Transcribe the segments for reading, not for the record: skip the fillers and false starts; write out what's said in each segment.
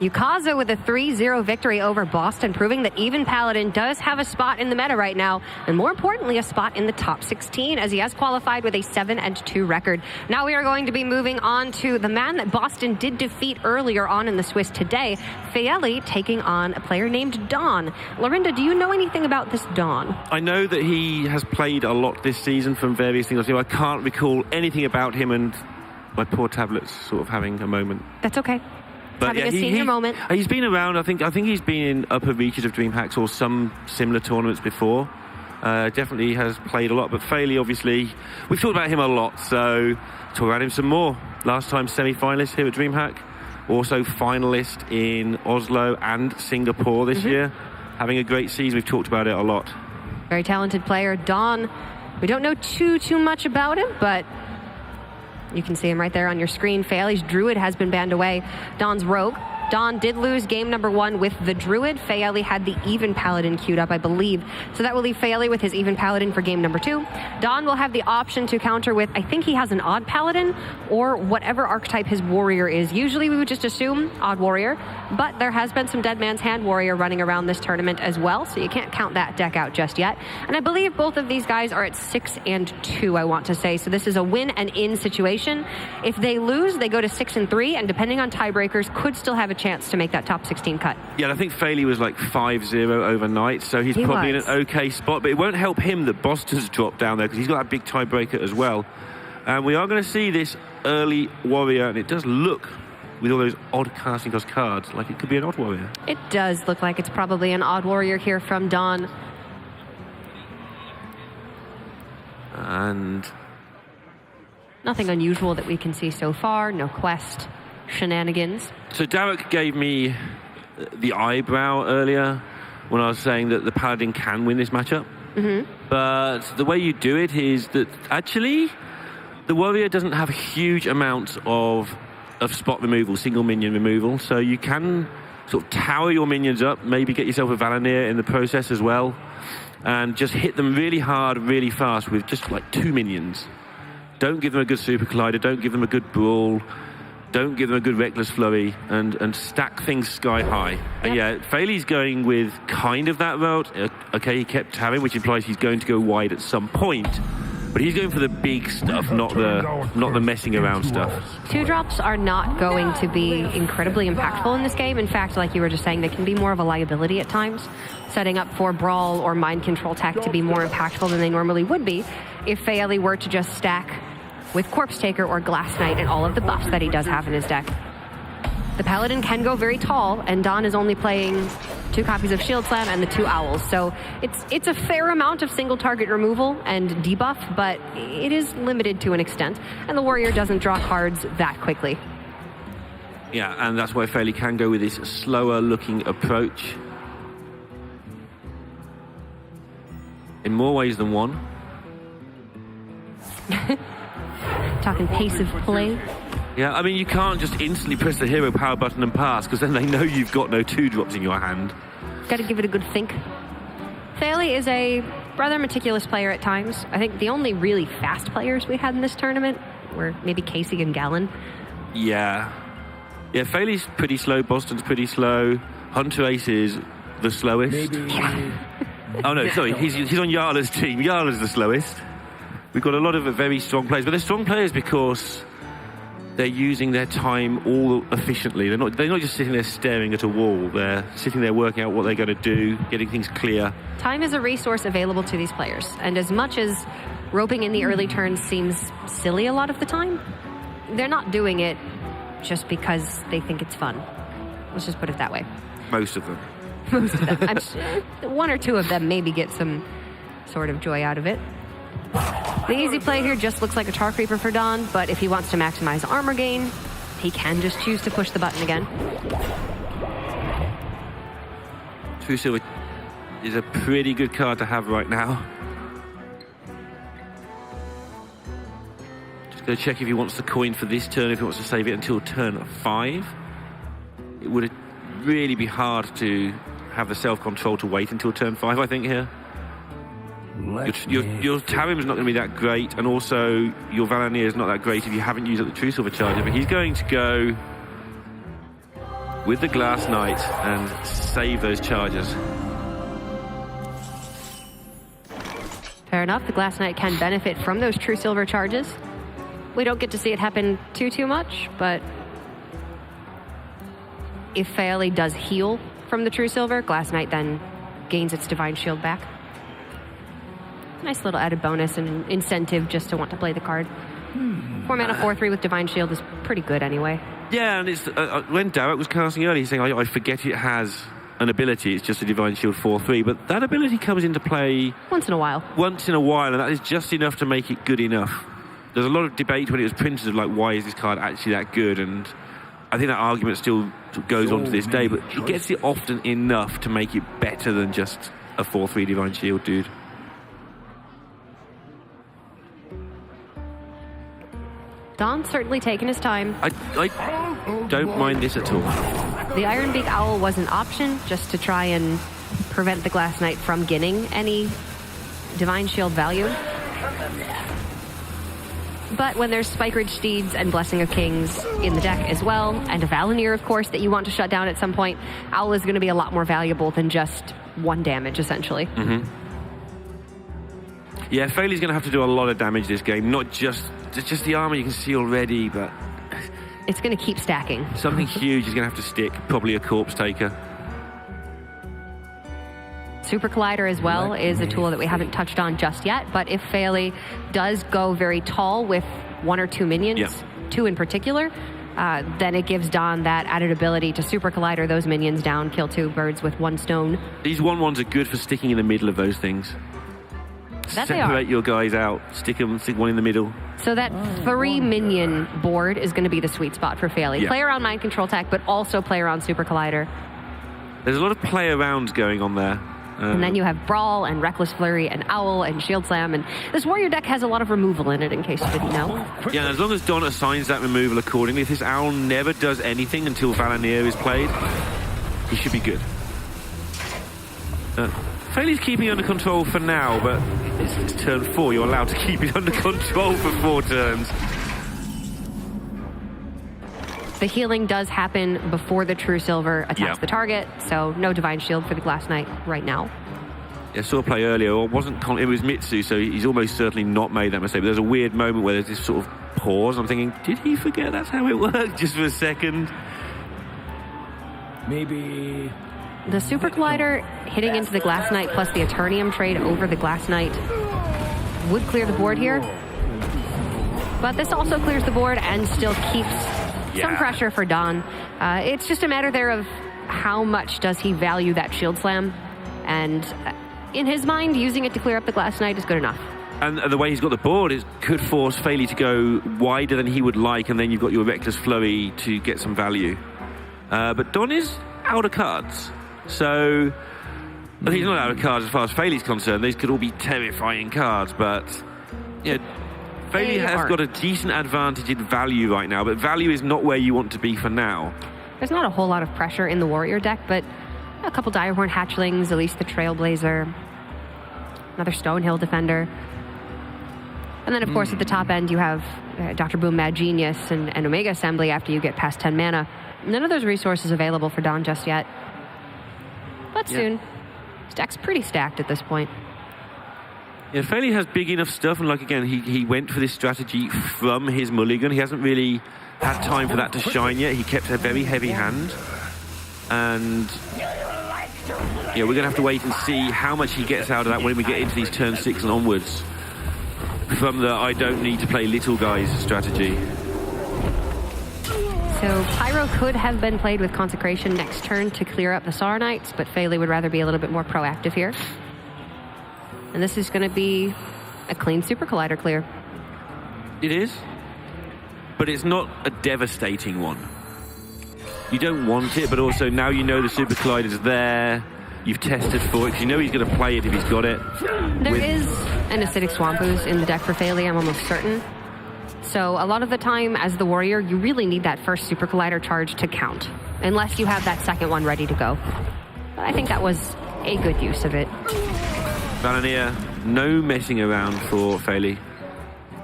Yukaza with a 3-0 victory over Boston, proving that even Paladin does have a spot in the meta right now, and more importantly, a spot in the top 16, as he has qualified with a 7-2 record. Now we are going to be moving on to the man that Boston did defeat earlier on in the Swiss today, Faeli, taking on a player named Don. Lorinda, do you know anything about this Don? I know that he has played a lot this season from various things. I can't recall anything about him, and my poor tablet's sort of having a moment. That's okay. But having a senior moment. He's been around. I think he's been in upper reaches of DreamHacks or some similar tournaments before. Definitely has played a lot. But Faeli, obviously, we've talked about him a lot, so talk about him some more. Last time semi-finalist here at DreamHack, also finalist in Oslo and Singapore this year. Having a great season. We've talked about it a lot. Very talented player, Don. We don't know too much about him, but you can see him right there on your screen. Faeli's Druid has been banned away. Don's Rogue. Don did lose game number 1 with the Druid. Faeli had the even Paladin queued up, I believe. So that will leave Faeli with his even Paladin for game number 2. Don will have the option to counter with, I think he has an odd Paladin or whatever archetype his warrior is. Usually we would just assume odd warrior, but there has been some Dead Man's Hand warrior running around this tournament as well, so you can't count that deck out just yet. And I believe both of these guys are at 6-2, I want to say. So this is a win and in situation. If they lose, they go to 6-3, and depending on tiebreakers, could still have a chance to make that top 16 cut. Yeah, I think Faeli was like 5-0 overnight, so he's probably in an okay spot, but it won't help him that Boston's dropped down there because he's got that big tiebreaker as well. And we are going to see this early warrior, and it does look, with all those odd casting cost cards, like it could be an odd warrior. It does look like it's probably an odd warrior here from Don. And nothing unusual that we can see so far. No quest shenanigans. So Derek gave me the eyebrow earlier when I was saying that the Paladin can win this matchup. But the way you do it is that actually the warrior doesn't have a huge amount of spot removal, single minion removal, so you can sort of tower your minions up, maybe get yourself a Valenier in the process as well, and just hit them really hard, really fast with just like 2 minions. Don't give them a good Super Collider, don't give them a good Brawl, don't give them a good Reckless Flurry, and stack things sky high. And yeah, Faeli's going with kind of that route. Okay, he kept having, which implies he's going to go wide at some point. But he's going for the big stuff, not the messing around stuff. 2-drops are not going to be incredibly impactful in this game. In fact, like you were just saying, they can be more of a liability at times, setting up for Brawl or Mind Control tech to be more impactful than they normally would be if Faeli were to just stack with Corpse Taker or Glass Knight and all of the buffs that he does have in his deck. The Paladin can go very tall, and Don is only playing 2 copies of Shield Slam and the 2 Owls, so it's a fair amount of single target removal and debuff, but it is limited to an extent, and the Warrior doesn't draw cards that quickly. Yeah, and that's why Faeli can go with this slower looking approach. In more ways than one. Talking pace of play. Yeah, I mean, you can't just instantly press the hero power button and pass, because then they know you've got no 2-drops in your hand. Got to give it a good think. Faeli is a rather meticulous player at times. I think the only really fast players we had in this tournament were maybe Casey and Gallon. Yeah. Yeah, Faeli's pretty slow, Boston's pretty slow. Hunter Ace is the slowest. Oh no, sorry, he's on Yarla's team. Yarla's the slowest. We've got a lot of very strong players, but they're strong players because they're using their time all efficiently. They're not just sitting there staring at a wall. They're sitting there working out what they're going to do, getting things clear. Time is a resource available to these players, and as much as roping in the early turns seems silly a lot of the time, they're not doing it just because they think it's fun. Let's just put it that way. Most of them. Most of them. I'm sure 1 or 2 of them maybe get some sort of joy out of it. The easy play here just looks like a Tar Creeper for Don, but if he wants to maximize armor gain, he can just choose to push the button again. True Silver is a pretty good card to have right now. Just going to check if he wants the coin for this turn, if he wants to save it until turn 5. It would really be hard to have the self-control to wait until turn 5, I think, here. Your Tarim's not going to be that great, and also your Valenier is not that great if you haven't used up the True Silver Charger, but he's going to go with the Glass Knight and save those charges. Fair enough. The Glass Knight can benefit from those true silver charges. We don't get to see it happen too much, but if Faeli does heal from the true silver, Glass Knight then gains its divine shield back. Nice little added bonus and incentive just to want to play the card. 4 mana 4/3 with divine shield is pretty good anyway. Yeah, and it's when Darek was casting earlier, he's saying, I forget it has an ability, it's just a divine shield 4/3, but that ability comes into play once in a while, and that is just enough to make it good enough. There's a lot of debate when it was printed of like, why is this card actually that good? And I think that argument still goes on to this day, but it gets it often enough to make it better than just a 4/3 divine shield dude. Don's certainly taking his time. I don't mind this at all. The Ironbeak Owl was an option just to try and prevent the Glass Knight from getting any divine shield value. But when there's Spike Ridge Steeds and Blessing of Kings in the deck as well, and a Valinir, of course, that you want to shut down at some point, Owl is going to be a lot more valuable than just 1 damage, essentially. Yeah, Faeli's going to have to do a lot of damage this game. Not just the armor you can see already, but it's going to keep stacking. Something huge is going to have to stick. Probably a Corpse Taker. Super Collider as well is a tool that we haven't touched on just yet, but if Faeli does go very tall with 1 or 2 minions, 2 in particular, then it gives Don that added ability to Super Collider those minions down, kill 2 birds with 1 stone. These 1/1s are good for sticking in the middle of those things. That Separate your guys out, stick one in the middle. So that 3 minion board is going to be the sweet spot for Faeli. Yeah. Play around Mind Control Tech, but also play around Super Collider. There's a lot of play arounds going on there. And then you have Brawl and Reckless Flurry and Owl and Shield Slam, and this Warrior deck has a lot of removal in it, in case you didn't know. Yeah, as long as Don assigns that removal accordingly, if this Owl never does anything until Valinir is played, he should be good. Faeli's keeping it under control for now, but it's turn 4. You're allowed to keep it under control for 4 turns. The healing does happen before the True Silver attacks the target, so no Divine Shield for the Glass Knight right now. Yeah, I saw a play earlier, it was Mitsu, so he's almost certainly not made that mistake. But there's a weird moment where there's this sort of pause. I'm thinking, did he forget that's how it worked just for a second? Maybe... The Super Collider hitting into the Glass Knight plus the Eternium trade over the Glass Knight would clear the board here. But this also clears the board and still keeps some pressure for Don. It's just a matter there of how much does he value that Shield Slam. And in his mind, using it to clear up the Glass Knight is good enough. And the way he's got the board could force Faeli to go wider than he would like, and then you've got your Reckless Flurry to get some value. But Don is out of cards. So, I think he's not out of cards as far as Faeli's concerned. These could all be terrifying cards, but yeah, Faeli has got a decent advantage in value right now, but value is not where you want to be for now. There's not a whole lot of pressure in the Warrior deck, but a couple Direhorn Hatchlings, at least the Trailblazer, another Stonehill Defender. And then, of course, at the top end, you have Dr. Boom Mad Genius and Omega Assembly after you get past 10 mana. None of those resources available for Don just yet. But soon. His deck's pretty stacked at this point. Yeah, Faeli has big enough stuff, and like again, he went for this strategy from his mulligan. He hasn't really had time for that to shine yet. He kept a very heavy hand. And yeah, we're going to have to wait and see how much he gets out of that when we get into these turn 6 and onwards. From the I don't need to play little guys strategy. So Pyro could have been played with Consecration next turn to clear up the Sar Knights, but Faeli would rather be a little bit more proactive here. And this is going to be a clean Super Collider clear. It is, but it's not a devastating one. You don't want it, but also now you know the Super Collider's there. You've tested for it, because you know he's going to play it if he's got it. There is an Acidic Swamp Ooze in the deck for Faeli, I'm almost certain. So a lot of the time, as the Warrior, you really need that first Super Collider charge to count, unless you have that second one ready to go. But I think that was a good use of it. Valinir, no messing around for Faeli.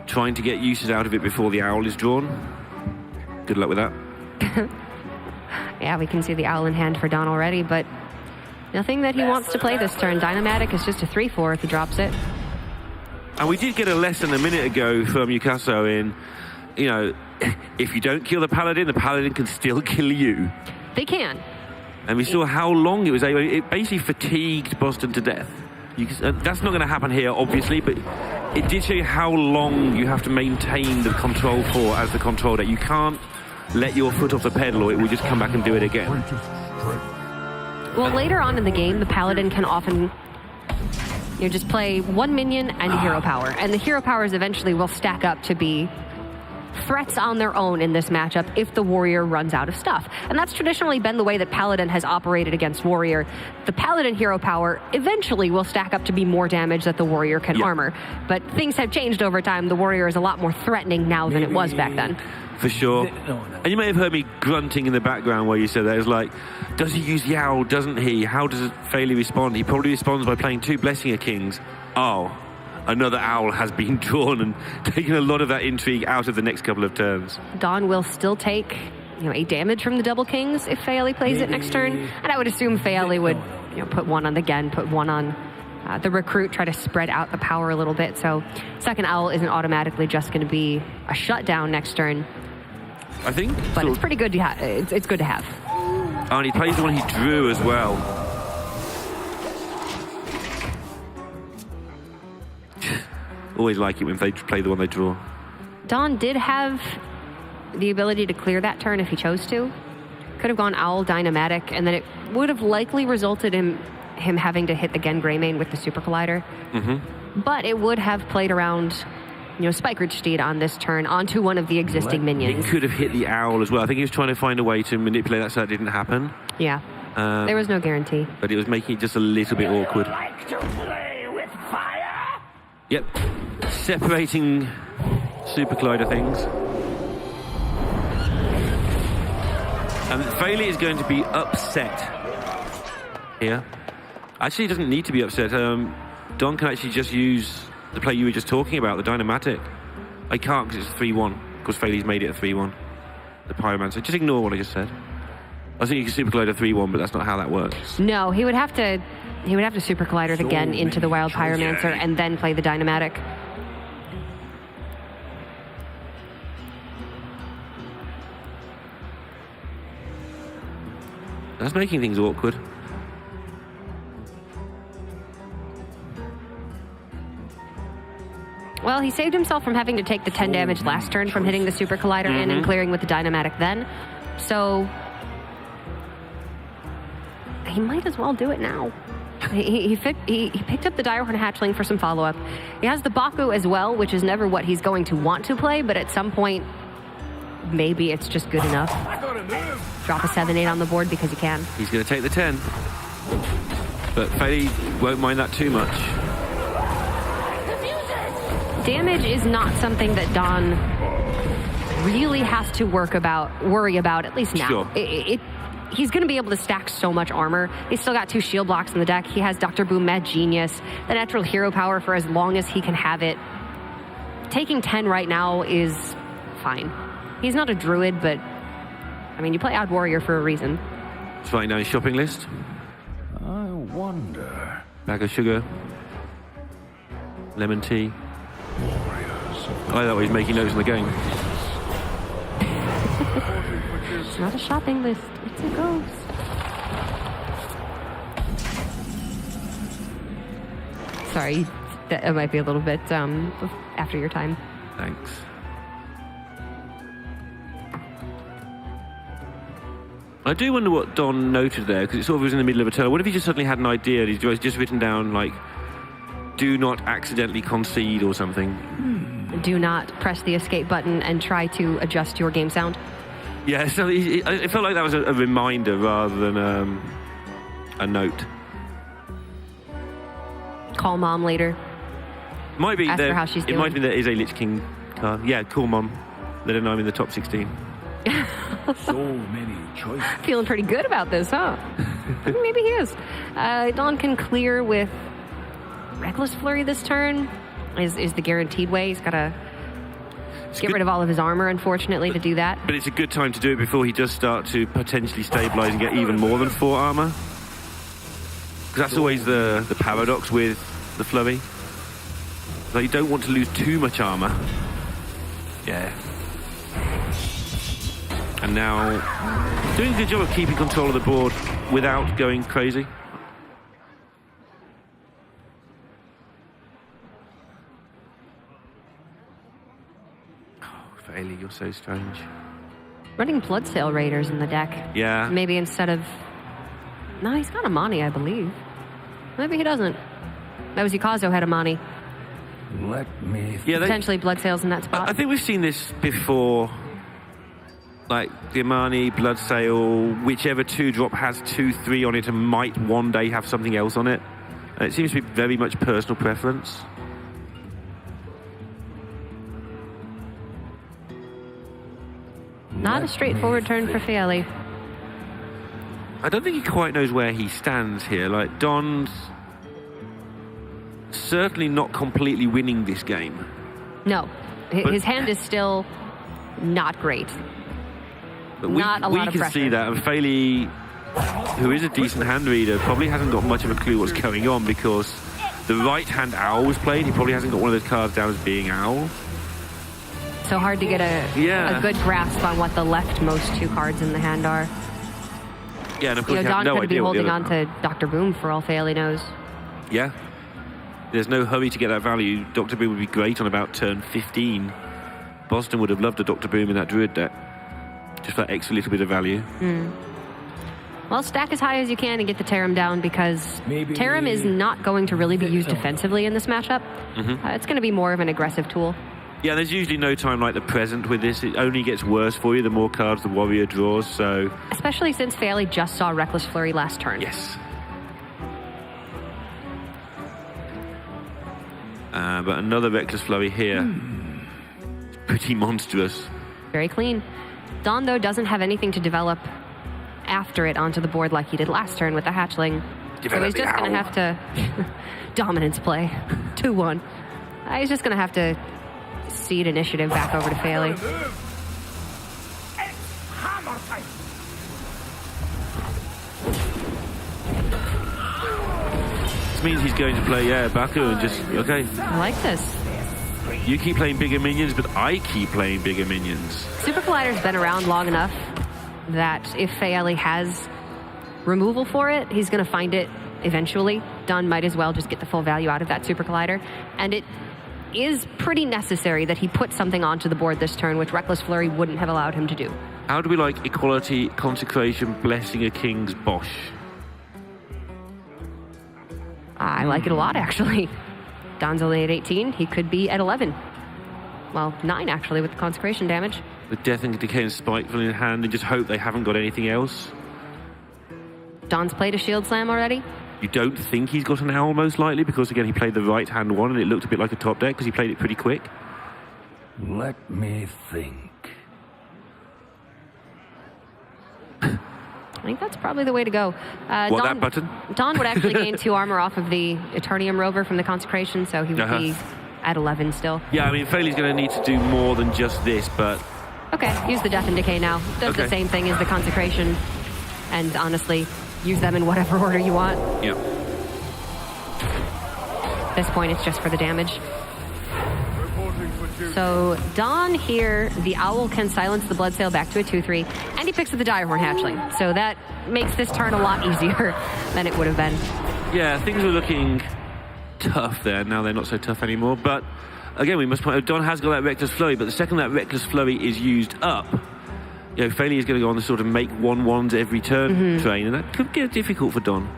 Trying to get uses out of it before the Owl is drawn. Good luck with that. Yeah, we can see the owl in hand for Don already, but nothing that he wants to play this turn. Dynamatic is just a 3/4 if he drops it. And we did get a lesson a minute ago from Yukaso in, you know, if you don't kill the paladin can still kill you. They can. And we saw how long it was able. It basically fatigued Boston to death. That's not going to happen here, obviously, but it did show you how long you have to maintain the control for as the control deck. You can't let your foot off the pedal or it will just come back and do it again. Well, later on in the game, the paladin can often just play one minion and hero power. And the hero powers eventually will stack up to be threats on their own in this matchup if the warrior runs out of stuff. And that's traditionally been the way that Paladin has operated against warrior. The Paladin hero power eventually will stack up to be more damage that the warrior can armor. But things have changed over time. The warrior is a lot more threatening now than it was back then. For sure. And you may have heard me grunting in the background while you said that. It's like, does he use Yowl? Doesn't he? How does Faeli respond? He probably responds by playing 2 Blessing of Kings. Oh, another owl has been drawn and taken a lot of that intrigue out of the next couple of turns. Don will still take 8 damage from the double kings if Faeli plays it next turn. And I would assume Faeli would put one on the Gen, put one on the recruit, try to spread out the power a little bit. So second owl isn't automatically just going to be a shutdown next turn. I think. But it's pretty good to have. It's good to have. Oh, and he plays the one he drew as well. Always like it when they play the one they draw. Don did have the ability to clear that turn if he chose to. Could have gone Owl, Dynamatic, and then it would have likely resulted in him having to hit the Gen Greymane with the Super Collider. But it would have played around, Spike Ridge Steed on this turn onto one of the existing minions. He could have hit the Owl as well. I think he was trying to find a way to manipulate that so that didn't happen. Yeah. There was no guarantee. But it was making it just a little bit awkward. Like to play with fire? Yep. Separating Super Collider things. And Faeli is going to be upset here. Actually, he doesn't need to be upset. Don can actually just use the play you were just talking about, the Dynamatic. I can't because it's 3-1. Because Faeli's made it a 3-1. The Pyromancer. Just ignore what I just said. I think you can Super Collider 3-1, but that's not how that works. No, he would have to Super Collider again into the Wild Pyromancer and then play the Dynamatic. That's making things awkward. Well, he saved himself from having to take the 10 damage last turn from hitting the Super Collider in and clearing with the Dynamatic then. So he might as well do it now. He picked up the Direhorn Hatchling for some follow-up. He has the Baku as well, which is never what he's going to want to play, but at some point, maybe it's just good enough. Drop a 7-8 on the board because he can. He's going to take the 10. But Faeli won't mind that too much. Damage is not something that Don really has to worry about, at least now. Sure. He's going to be able to stack so much armor. He's still got 2 shield blocks in the deck. He has Dr. Boom, Mad Genius, the natural hero power for as long as he can have it. Taking 10 right now is fine. He's not a druid, but you play Odd Warrior for a reason. Just writing down his shopping list. I wonder. Bag of sugar. Lemon tea. I thought he was making notes in the game. It's not a shopping list. It's a ghost. Sorry, that might be a little bit after your time. Thanks. I do wonder what Don noted there, because it sort of was in the middle of a turn. What if he just suddenly had an idea? He's just written down, like, do not accidentally concede or something. Do not press the escape button and try to adjust your game sound. Yeah, so it felt like that was a reminder rather than a note. Call mom later. Might be Ask her how she's doing. It might be there is a Lich King card. Yeah, call mom. Let her know I'm in the top 16. So many choices. Feeling pretty good about this, huh? Maybe he is. Don can clear with Reckless Flurry this turn. Is the guaranteed way. He's got a get rid of all of his armor, unfortunately, to do that. But it's a good time to do it before he does start to potentially stabilize and get even more than 4 armor. Because that's always the paradox with the flurry. Like, you don't want to lose too much armor. Yeah. And now, doing a good job of keeping control of the board without going crazy. Faeli, you're so strange. Running Bloodsail Raiders in the deck. Yeah. Maybe instead of... No, he's got Amani, I believe. Maybe he doesn't. That was Yukazo had Amani. Let me... Yeah, Potentially Bloodsails in that spot. I think we've seen this before. Like, the Amani, Bloodsail, whichever 2-drop has 2/3 on it and might one day have something else on it. And it seems to be very much personal preference. Not a straightforward turn for Faeli. I don't think he quite knows where he stands here. Like, Don's certainly not completely winning this game. No. His hand is still not great. But Not a lot of we can pressure. see that. And Faeli, who is a decent hand reader, probably hasn't got much of a clue what's going on because the right-hand Owl was played. He probably hasn't got one of those cards down as being Owl. So hard to get a good grasp on what the leftmost 2 cards in the hand are. Yeah, and of course, You know, you have Don no could be idea what the holding other... on to Dr. Boom for all Faeli knows. Yeah. There's no hurry to get that value. Dr. Boom would be great on about turn 15. Boston would have loved a Dr. Boom in that Druid deck. Just for that extra little bit of value. Well, stack as high as you can and get the Tarim down because Tarim is not going to really be used defensively in this matchup. It's going to be more of an aggressive tool. Yeah, there's usually no time like the present with this. It only gets worse for you the more cards the Warrior draws, so... Especially since Faeli just saw Reckless Flurry last turn. Yes. But another Reckless Flurry here. It's pretty monstrous. Very clean. Don, though, doesn't have anything to develop after it onto the board like he did last turn with the Hatchling. So he's just going to have to... Dominance play. 2-1. He's just going to have to cede initiative back over to Faeli. This means he's going to play, Baku and just... Okay. I like this. You keep playing bigger minions, but I keep playing bigger minions. Super Collider's been around long enough that if Faeli has removal for it, he's going to find it eventually. Don might as well just get the full value out of that Super Collider. And it is pretty necessary that he put something onto the board this turn, which Reckless Flurry wouldn't have allowed him to do. How do we like Equality, Consecration, Blessing a King's Bosch? I like it a lot, actually. Don's only at 18. He could be at 11. Well, 9, actually, with the Consecration damage. The Death and Decay and Spiteful in hand and just hope they haven't got anything else. Don's played a Shield Slam already. You don't think he's got an Owl, most likely, because, again, he played the right-hand one and it looked a bit like a top deck because he played it pretty quick. Let me think. I think that's probably the way to go. That button? Don would actually gain 2 armor off of the Eternium Rover from the Consecration, so he would be at 11 still. Yeah, I mean, Faeli's going to need to do more than just this, but... Okay, use the Death and Decay now. Does the same thing as the Consecration. And honestly, use them in whatever order you want. Yep. At this point, it's just for the damage. So Don here, the Owl can silence the Bloodsail back to a 2/3, and he picks up the Direhorn Hatchling. So that makes this turn a lot easier than it would have been. Yeah, things are looking tough there. Now they're not so tough anymore. But again, we must point out, Don has got that Reckless Flurry, but the second that Reckless Flurry is used up, you know, Faeli is going to go on the sort of make 1/1s every turn train, and that could get difficult for Don.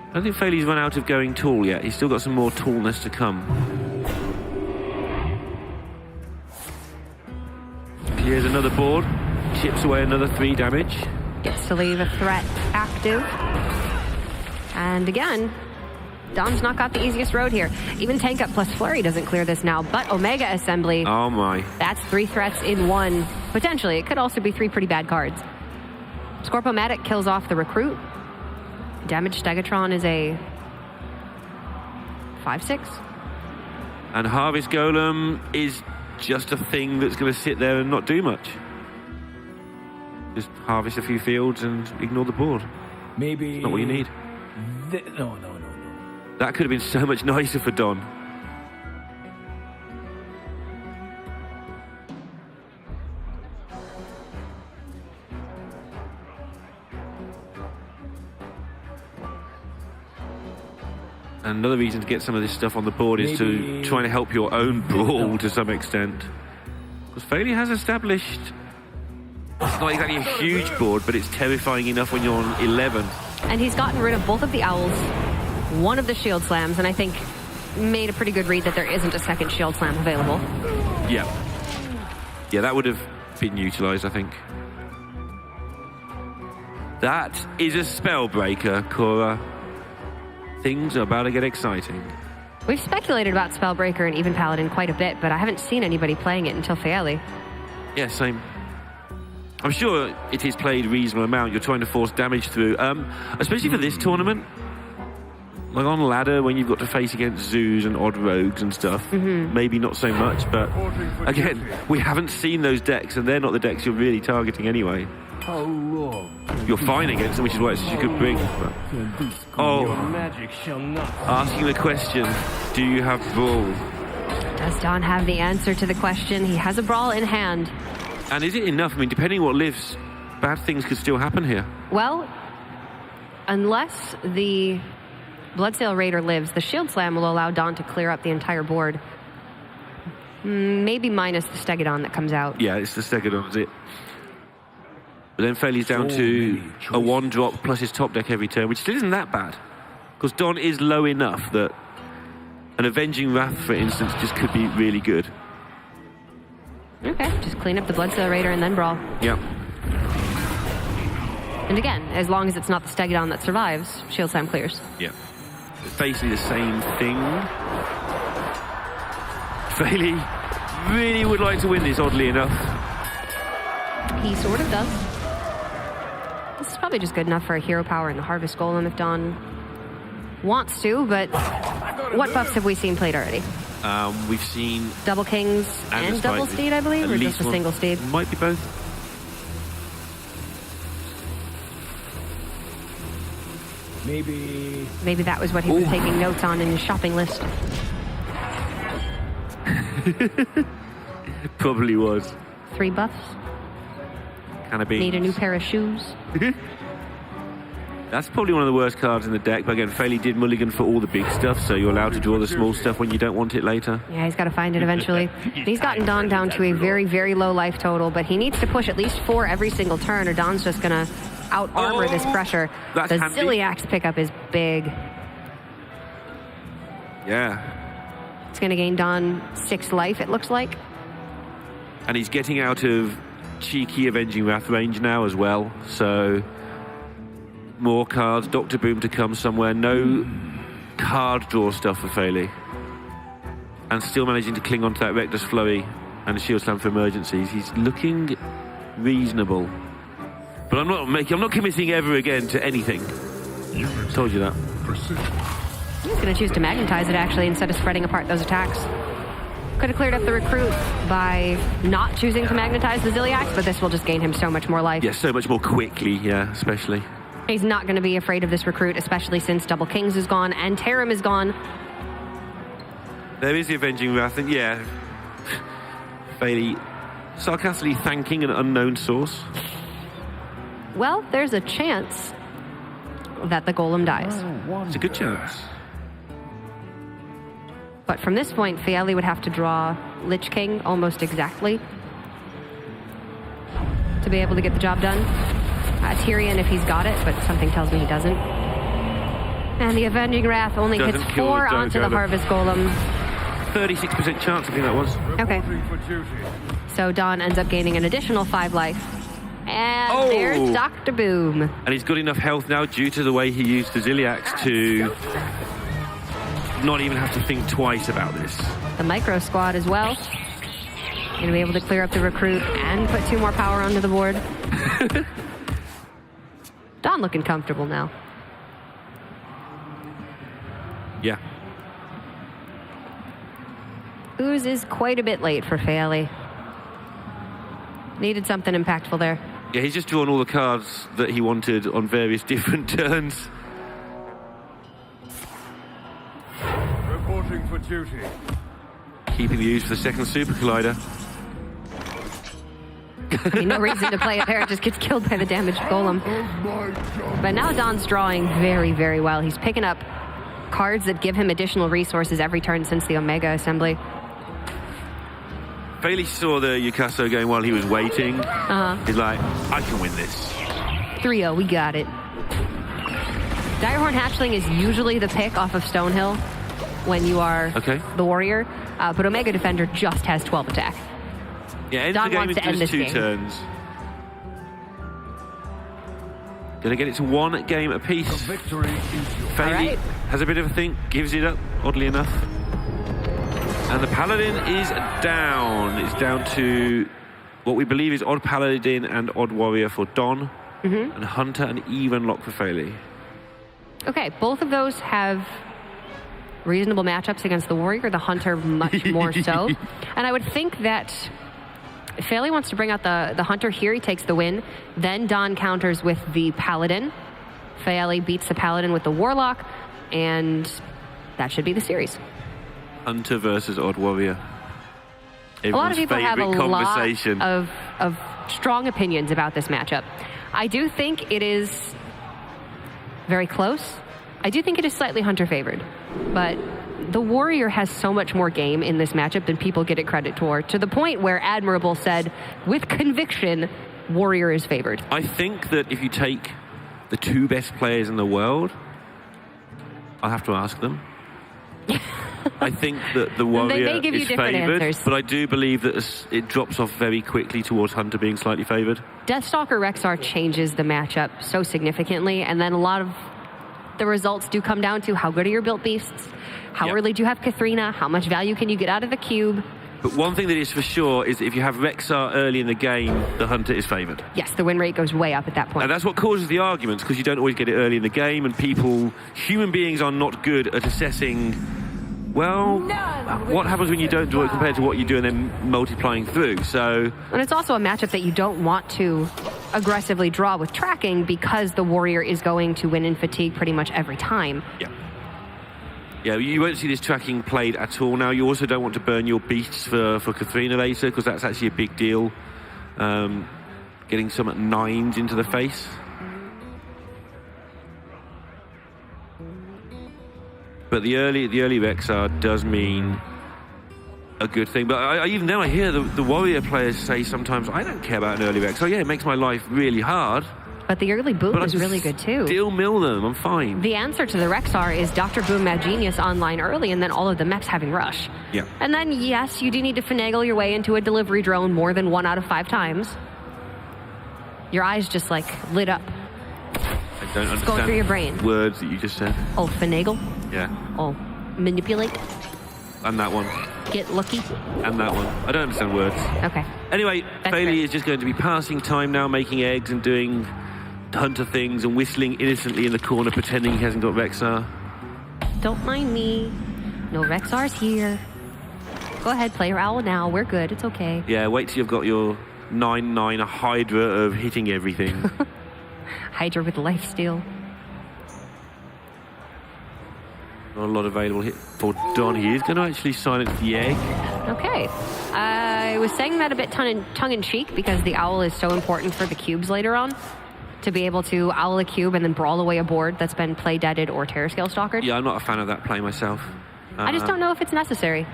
I don't think Faeli's run out of going tall yet. He's still got some more tallness to come. Here's another board. Chips away another 3 damage. Gets to leave a threat active. And again, Don's not got the easiest road here. Even Tank Up plus Flurry doesn't clear this now, but Omega Assembly, Oh my. that's 3 threats in 1. Potentially, it could also be 3 pretty bad cards. Scorpomatic kills off the Recruit. Damage Stegatron is a 5/6. And Harvest Golem is just a thing that's going to sit there and not do much. Just harvest a few fields and ignore the board. Maybe... Not what you need. No. That could have been so much nicer for Don. Another reason to get some of this stuff on the board is to try and help your own brawl to some extent. Because Faeli has established, it's not exactly a huge board, but it's terrifying enough when you're on 11. And he's gotten rid of both of the owls, one of the shield slams, and I think made a pretty good read that there isn't a second shield slam available. Yeah. Yeah, that would have been utilized, I think. That is a Spellbreaker, Cora. Things are about to get exciting. We've speculated about Spellbreaker and Even Paladin quite a bit, but I haven't seen anybody playing it until Faeli. Yeah, same. I'm sure it is played a reasonable amount. You're trying to force damage through, especially for this tournament. Like on ladder, when you've got to face against zoos and odd rogues and stuff, maybe not so much, but again, we haven't seen those decks, and they're not the decks you're really targeting anyway. You're fine against them, which is why it's such a good bring. But... Oh, asking the question, do you have Brawl? Does Don have the answer to the question? He has a Brawl in hand. And is it enough? I mean, depending on what lives, bad things could still happen here. Well, unless the Bloodsail Raider lives, the Shield Slam will allow Don to clear up the entire board. Maybe minus the Stegodon that comes out. Yeah, it's the Stegodon, is it? But then Faeli's down to a 1-drop plus his top deck every turn, which still isn't that bad. Because Don is low enough that an Avenging Wrath, for instance, just could be really good. Okay, just clean up the Bloodsail Raider and then Brawl. Yep. And again, as long as it's not the Stegodon that survives, Shield Slam clears. Yeah. Basically the same thing. Faeli really would like to win this, oddly enough. He sort of does. This is probably just good enough for a hero power in the Harvest Golem if Don wants to, but what buffs have we seen played already? We've seen... Double Kings and double Steed, I believe, or just a single Steed? Might be both. Maybe that was what he was taking notes on in his shopping list. Probably was. 3 buffs. Can of beans. Need a new pair of shoes. That's probably one of the worst cards in the deck, but again, Faeli did mulligan for all the big stuff, so you're allowed to draw the small stuff when you don't want it later. Yeah, he's got to find it eventually. He's gotten Don down to a very, very low life total, but he needs to push at least 4 every single turn, or Don's just going to out-armor this pressure. That's the handy. Ziliax pickup is big. Yeah. It's going to gain Don 6 life, it looks like. And he's getting out of cheeky Avenging Wrath range now as well, so more cards, Dr. Boom to come somewhere, no card draw stuff for Faeli. And still managing to cling onto that Reckless Flurry and a Shield Slam for emergencies. He's looking reasonable. But I'm not committing ever again to anything. Told you that. He's going to choose to magnetize it, actually, instead of spreading apart those attacks. Could have cleared up the recruit by not choosing to magnetize the Ziliax, but this will just gain him so much more life. Yeah, so much more quickly, yeah, especially. He's not going to be afraid of this recruit, especially since Double Kings is gone and Tarim is gone. There is the Avenging Wrath, and yeah, Faeli sarcastically thanking an unknown source. Well, there's a chance that the Golem dies. It's a good chance. But from this point, Faeli would have to draw Lich King almost exactly to be able to get the job done. Tyrion if he's got it, but something tells me he doesn't. And the Avenging Wrath only Doesn't hits kill 4 the onto the Dogola. Harvest Golem. 36% chance, I think that was. Okay. So Don ends up gaining an additional 5 life. And there's Dr. Boom. And he's got enough health now due to the way he used the Ziliax to not even have to think twice about this. The Micro Squad as well. Going to be able to clear up the recruit and put 2 more power onto the board. Don looking comfortable now. Yeah. Ooze is quite a bit late for Faeli. Needed something impactful there. Yeah, he's just drawn all the cards that he wanted on various different turns. Reporting for duty. Keeping the ooze for the second Super Collider. I mean, no reason to play it there. It just gets killed by the damaged golem. But now Don's drawing very, very well. He's picking up cards that give him additional resources every turn since the Omega Assembly. Faeli saw the Yukaso going while he was waiting. He's like, I can win this. 3-0, we got it. Direhorn Hatchling is usually the pick off of Stonehill when you are the warrior, but Omega Defender just has 12 attack. Yeah, end Don the game wants in to end just this 2 game. turns. Gonna get it to 1 game apiece. Victory is yours. Faeli has a bit of a think, gives it up, oddly enough. And the Paladin is down. It's down to what we believe is Odd Paladin and Odd Warrior for Don, and Hunter and even lock for Faeli. Okay, both of those have reasonable matchups against the warrior, the hunter much more so. And I would think that Faeli wants to bring out the hunter here. He takes the win. Then Don counters with the paladin. Faeli beats the paladin with the warlock, and that should be the series. Hunter versus Odd Warrior. A lot of people have a conversation. lot of strong opinions about this matchup. I do think it is very close. I do think it is slightly hunter favored, but the warrior has so much more game in this matchup than people get it credit toward, to the point where Admirable said, with conviction, warrior is favored. I think that if you take the 2 best players in the world, I'll have to ask them. I think that the warrior may give you is different favoured, answers. but I do believe that it drops off very quickly towards Hunter being slightly favoured. Deathstalker Rexar changes the matchup so significantly, and then a lot of the results do come down to how good are your built beasts, how early do you have Katharina, how much value can you get out of the cube. But one thing that is for sure is if you have Rexar early in the game, the Hunter is favoured. Yes, the win rate goes way up at that point. And that's what causes the arguments, because you don't always get it early in the game, and human beings are not good at assessing, well, what happens when you don't do it compared to what you do and then multiplying through. So, and it's also a matchup that you don't want to aggressively draw with tracking, because the warrior is going to win in fatigue pretty much every time. Yeah, you won't see this tracking played at all now. You also don't want to burn your beasts for Katharina later, because that's actually a big deal. Getting some at 9s into the face. But the early Rexar does mean a good thing. But I even then I hear the warrior players say sometimes, I don't care about an early Rexar. Yeah, it makes my life really hard. But the early boom is really good too. Still mill them, I'm fine. The answer to the Rexar is Dr. Boom Mad Genius online early, and then all of the mechs having rush. Yeah. And then, yes, you do need to finagle your way into a delivery drone more than 1 out of 5 times. Your eyes just like lit up. I don't understand going through your brain. Words that you just said. Oh, finagle. Yeah. Oh, manipulate. And that one. Get lucky. And that one. I don't understand words. Okay. Anyway, That's Faeli great. is just going to be passing time now, making eggs and doing hunter things and whistling innocently in the corner, pretending he hasn't got Rexar. Don't mind me. No Rexar's here. Go ahead, play your owl now. We're good. It's okay. Yeah, wait till you've got your 9/9 Hydra of hitting everything. Hydra with lifesteal. Not a lot available hit for Don. He is going to actually silence the egg. Okay. I was saying that a bit tongue-in-cheek because the owl is so important for the cubes later on. To be able to owl a cube and then brawl away a board that's been play-deaded or terror-scale stalkered. Yeah, I'm not a fan of that play myself. I just don't know if it's necessary.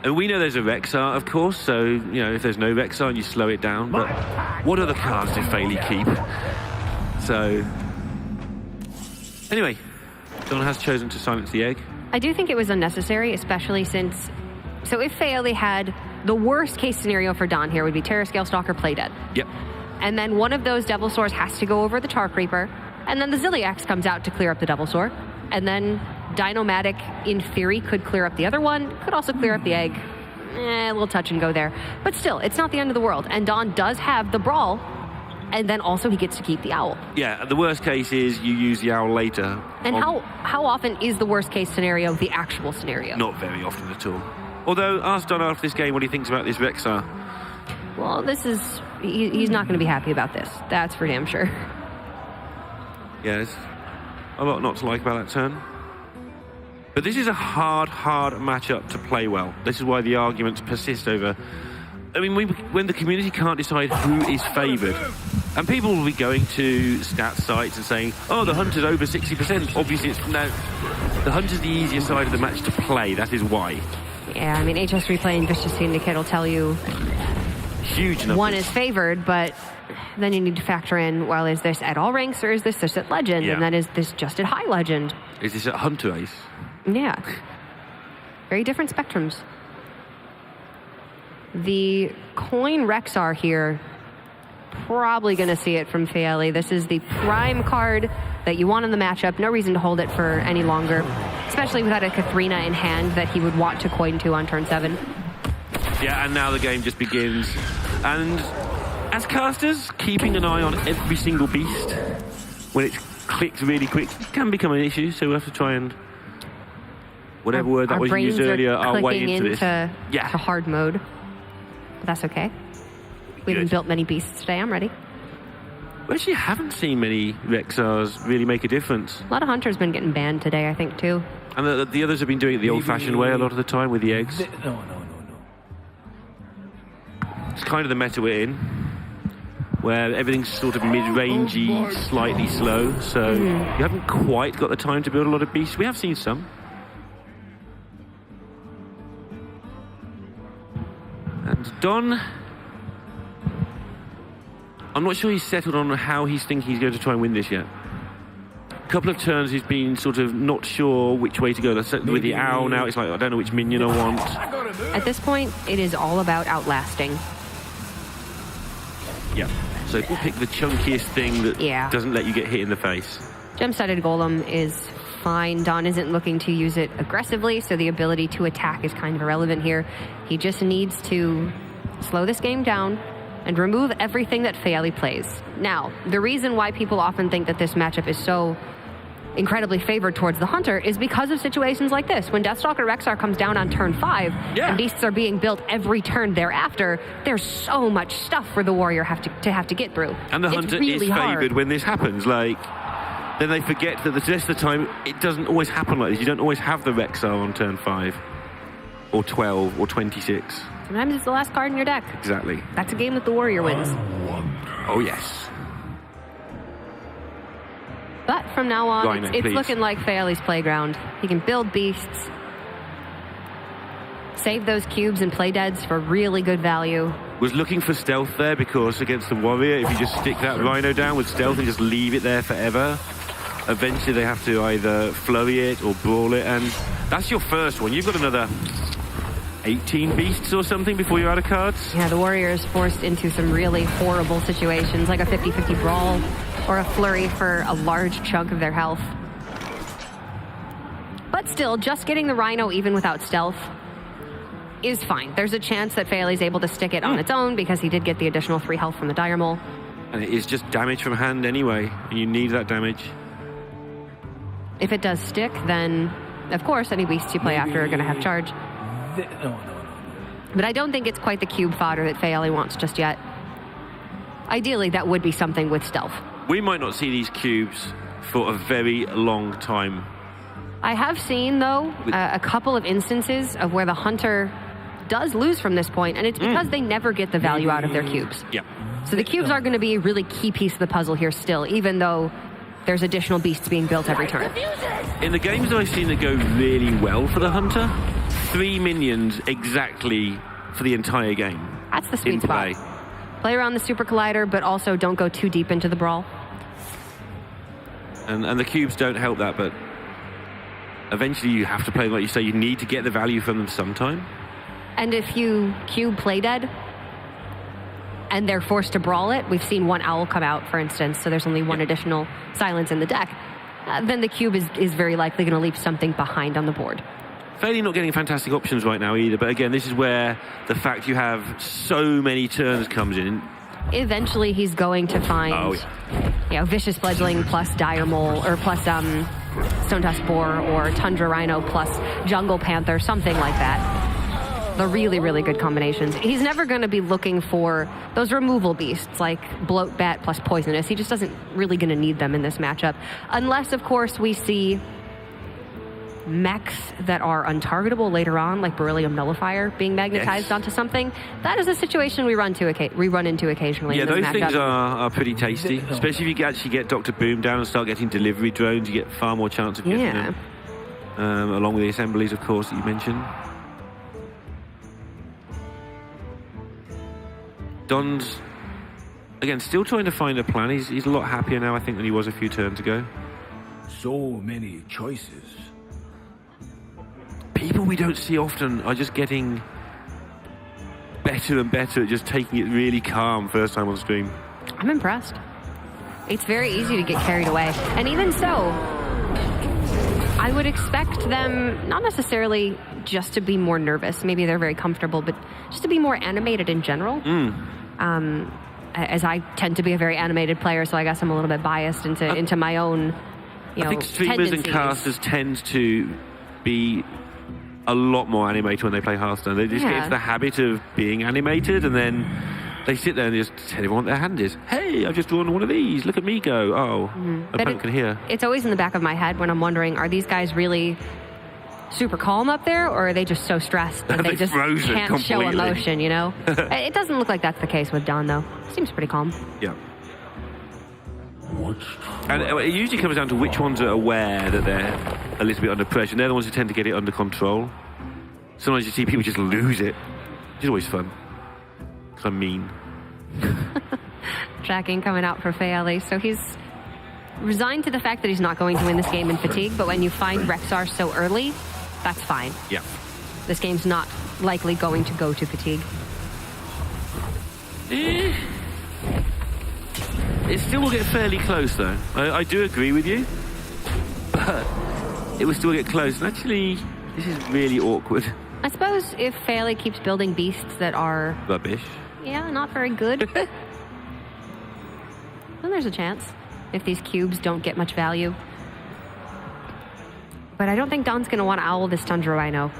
And we know there's a Rexar, of course, so, you know, if there's no Rexar and you slow it down. But what other cards did Faeli keep? So, anyway, Don has chosen to silence the egg. I do think it was unnecessary, especially since... So if Faeli had... The worst-case scenario for Don here would be terror-scale stalker play-dead. Yep. And then one of those Devil Swords has to go over the Tar Creeper, and then the Zilliax comes out to clear up the Devil Sword, and then Dinomatic, in theory, could clear up the other one, could also clear up the egg. A little touch and go there. But still, it's not the end of the world, and Don does have the Brawl, and then also he gets to keep the Owl. Yeah, the worst case is you use the Owl later. And how often is the worst case scenario the actual scenario? Not very often at all. Although, ask Don after this game what he thinks about this Rexar. Well, he's not going to be happy about this. That's for damn sure. Yeah, there's a lot not to like about that turn. But this is a hard matchup to play well. This is why the arguments persist over... I mean, when the community can't decide who is favoured, and people will be going to stats sites and saying, oh, the Hunter's over 60%. Obviously, no. The Hunter's the easier side of the match to play. That is why. Yeah, I mean, HS Replay and Vicious Syndicate will tell you huge numbers. One is favored, but then you need to factor in, well, is this at all ranks or is this just at Legend? Yeah. And then is this just at High Legend? Is this at Hunter Ace? Yeah. Very different spectrums. The coin Rexar here, probably going to see it from Faeli. This is the prime card that you want in the matchup. No reason to hold it for any longer, especially without a Katharina in hand that he would want to coin to on turn 7. Yeah, and now the game just begins. And as casters, keeping an eye on every single beast when it's clicked really quick can become an issue, so we'll have to try and... Whatever word that was used earlier, our way into this. To hard mode. But that's okay. We haven't built many beasts today. I'm ready. We actually haven't seen many Rexars really make a difference. A lot of Hunters been getting banned today, I think, too. And the others have been doing it the old-fashioned way a lot of the time with the eggs. No. It's kind of the meta we're in, where everything's sort of mid-rangey, slightly slow, so you haven't quite got the time to build a lot of beasts. We have seen some. And Don, I'm not sure he's settled on how he's thinking he's going to try and win this yet. A couple of turns he's been sort of not sure which way to go. With the owl now, it's like, I don't know which minion I want. At this point, it is all about outlasting. Yeah, so pick the chunkiest thing that doesn't let you get hit in the face. Gem-Studded Golem is fine. Don isn't looking to use it aggressively, so the ability to attack is kind of irrelevant here. He just needs to slow this game down and remove everything that Faeli plays. Now, the reason why people often think that this matchup is so incredibly favored towards the Hunter is because of situations like this. When Deathstalker Rexar comes down on turn 5 and beasts are being built every turn thereafter, there's so much stuff for the warrior to have to get through. And the Hunter is favored when this happens. Like, then they forget that the rest of the time it doesn't always happen like this. You don't always have the Rexar on turn 5 or 12 or 26. Sometimes it's the last card in your deck. Exactly. That's a game that the warrior wins. Oh yes. But from now on, Rhino, it's looking like Faeli's playground. He can build beasts, save those cubes and play deads for really good value. Was looking for stealth there because against the warrior, if you just stick that Rhino down with stealth and just leave it there forever, eventually they have to either flurry it or brawl it, and that's your first one. You've got another 18 beasts or something before you're out of cards. Yeah, the warrior is forced into some really horrible situations, like a 50-50 brawl or a flurry for a large chunk of their health. But still, just getting the Rhino even without stealth is fine. There's a chance that Faeli's able to stick it on its own because he did get the additional 3 health from the Dire Mole. And it is just damage from hand anyway, and you need that damage. If it does stick, then of course any beasts you play after are going to have charge. No. But I don't think it's quite the cube fodder that Faeli wants just yet. Ideally, that would be something with stealth. We might not see these cubes for a very long time. I have seen, though, a couple of instances of where the Hunter does lose from this point, and it's because they never get the value out of their cubes. Yeah. So the cubes are going to be a really key piece of the puzzle here still, even though there's additional beasts being built every turn. In the games that I've seen that go really well for the Hunter, 3 minions exactly for the entire game. That's the sweet spot. Play around the Super Collider, but also don't go too deep into the brawl. And the cubes don't help that, but eventually you have to play, like you say, you need to get the value from them sometime. And if you cube play dead, and they're forced to brawl it, we've seen 1 owl come out, for instance, so there's only 1 additional silence in the deck, then the cube is very likely going to leave something behind on the board. Faeli not getting fantastic options right now either, but again, this is where the fact you have so many turns comes in. Eventually he's going to find Vicious Fledgling plus Dire Mole, or plus Stone Tusk Boar, or Tundra Rhino plus Jungle Panther, something like that. the really, really good combinations. He's never going to be looking for those removal beasts like Bloat Bat plus Poisonous. He just doesn't really going to need them in this matchup. Unless, of course, we see mechs that are untargetable later on, like Beryllium Nullifier being magnetized onto something. That is a situation we run into occasionally. Yeah, in this those matchup. things are pretty tasty, especially if you actually get Dr. Boom down and start getting delivery drones. You get far more chance of getting them. Along with the assemblies, of course, that you mentioned. Don's, again, still trying to find a plan. He's a lot happier now, I think, than he was a few turns ago. So many choices. People we don't see often are just getting better and better at just taking it really calm first time on stream. I'm impressed. It's very easy to get carried away. And even so, I would expect them not necessarily just to be more nervous. Maybe they're very comfortable, but just to be more animated in general. As I tend to be a very animated player, so I guess I'm a little bit biased into my own, I think streamers tendencies. and casters tend to be a lot more animated when they play Hearthstone. They just get into the habit of being animated, and then they sit there and just tell everyone what their hand is. Hey, I've just drawn one of these. Look at me go. Oh, opponent can hear. It's always in the back of my head when I'm wondering, are these guys really super calm up there, or are they just so stressed that they just can't show emotion, you know? It doesn't look like that's the case with Don, though. Seems pretty calm. Yeah. And it usually comes down to which ones are aware that they're a little bit under pressure. They're the ones who tend to get it under control. Sometimes you see people just lose it, which is always fun. Because I'm mean. Tracking coming out for Faeli. So he's resigned to the fact that he's not going to win this game in fatigue, but when you find Rexar so early, that's fine. Yeah. This game's not likely going to go to fatigue. It still will get fairly close, though. I do agree with you, but it will still get close. And actually, this is really awkward. I suppose if Faeli keeps building beasts that are... rubbish. Yeah, not very good. Then there's a chance if these cubes don't get much value. But I don't think Don's going to want to owl this Tundra Rhino.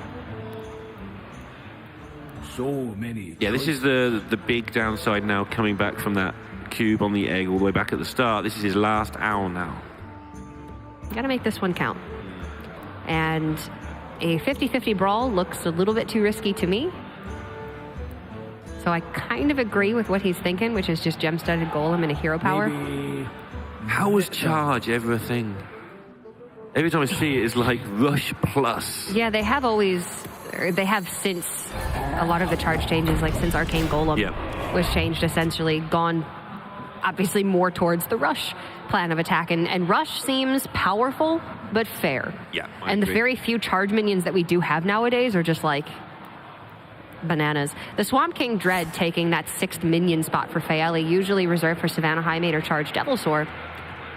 So many. Yeah, this is the big downside now, coming back from that cube on the egg all the way back at the start. This is his last owl now. Gotta make this one count. And a 50-50 brawl looks a little bit too risky to me. So I kind of agree with what he's thinking, which is just gem-studded golem and a hero power. Maybe. How was charge ever a thing? Every time I see it, it's like rush plus. Yeah, they have since a lot of the charge changes, like since Arcane Golem was changed, essentially gone obviously more towards the rush plan of attack. And rush seems powerful, but fair. Yeah, I and agree. the very few charge minions that we do have nowadays are just like bananas. The Swamp King Dread taking that 6th minion spot for Faeli, usually reserved for Savannah Highmate or Charged Devilsaur.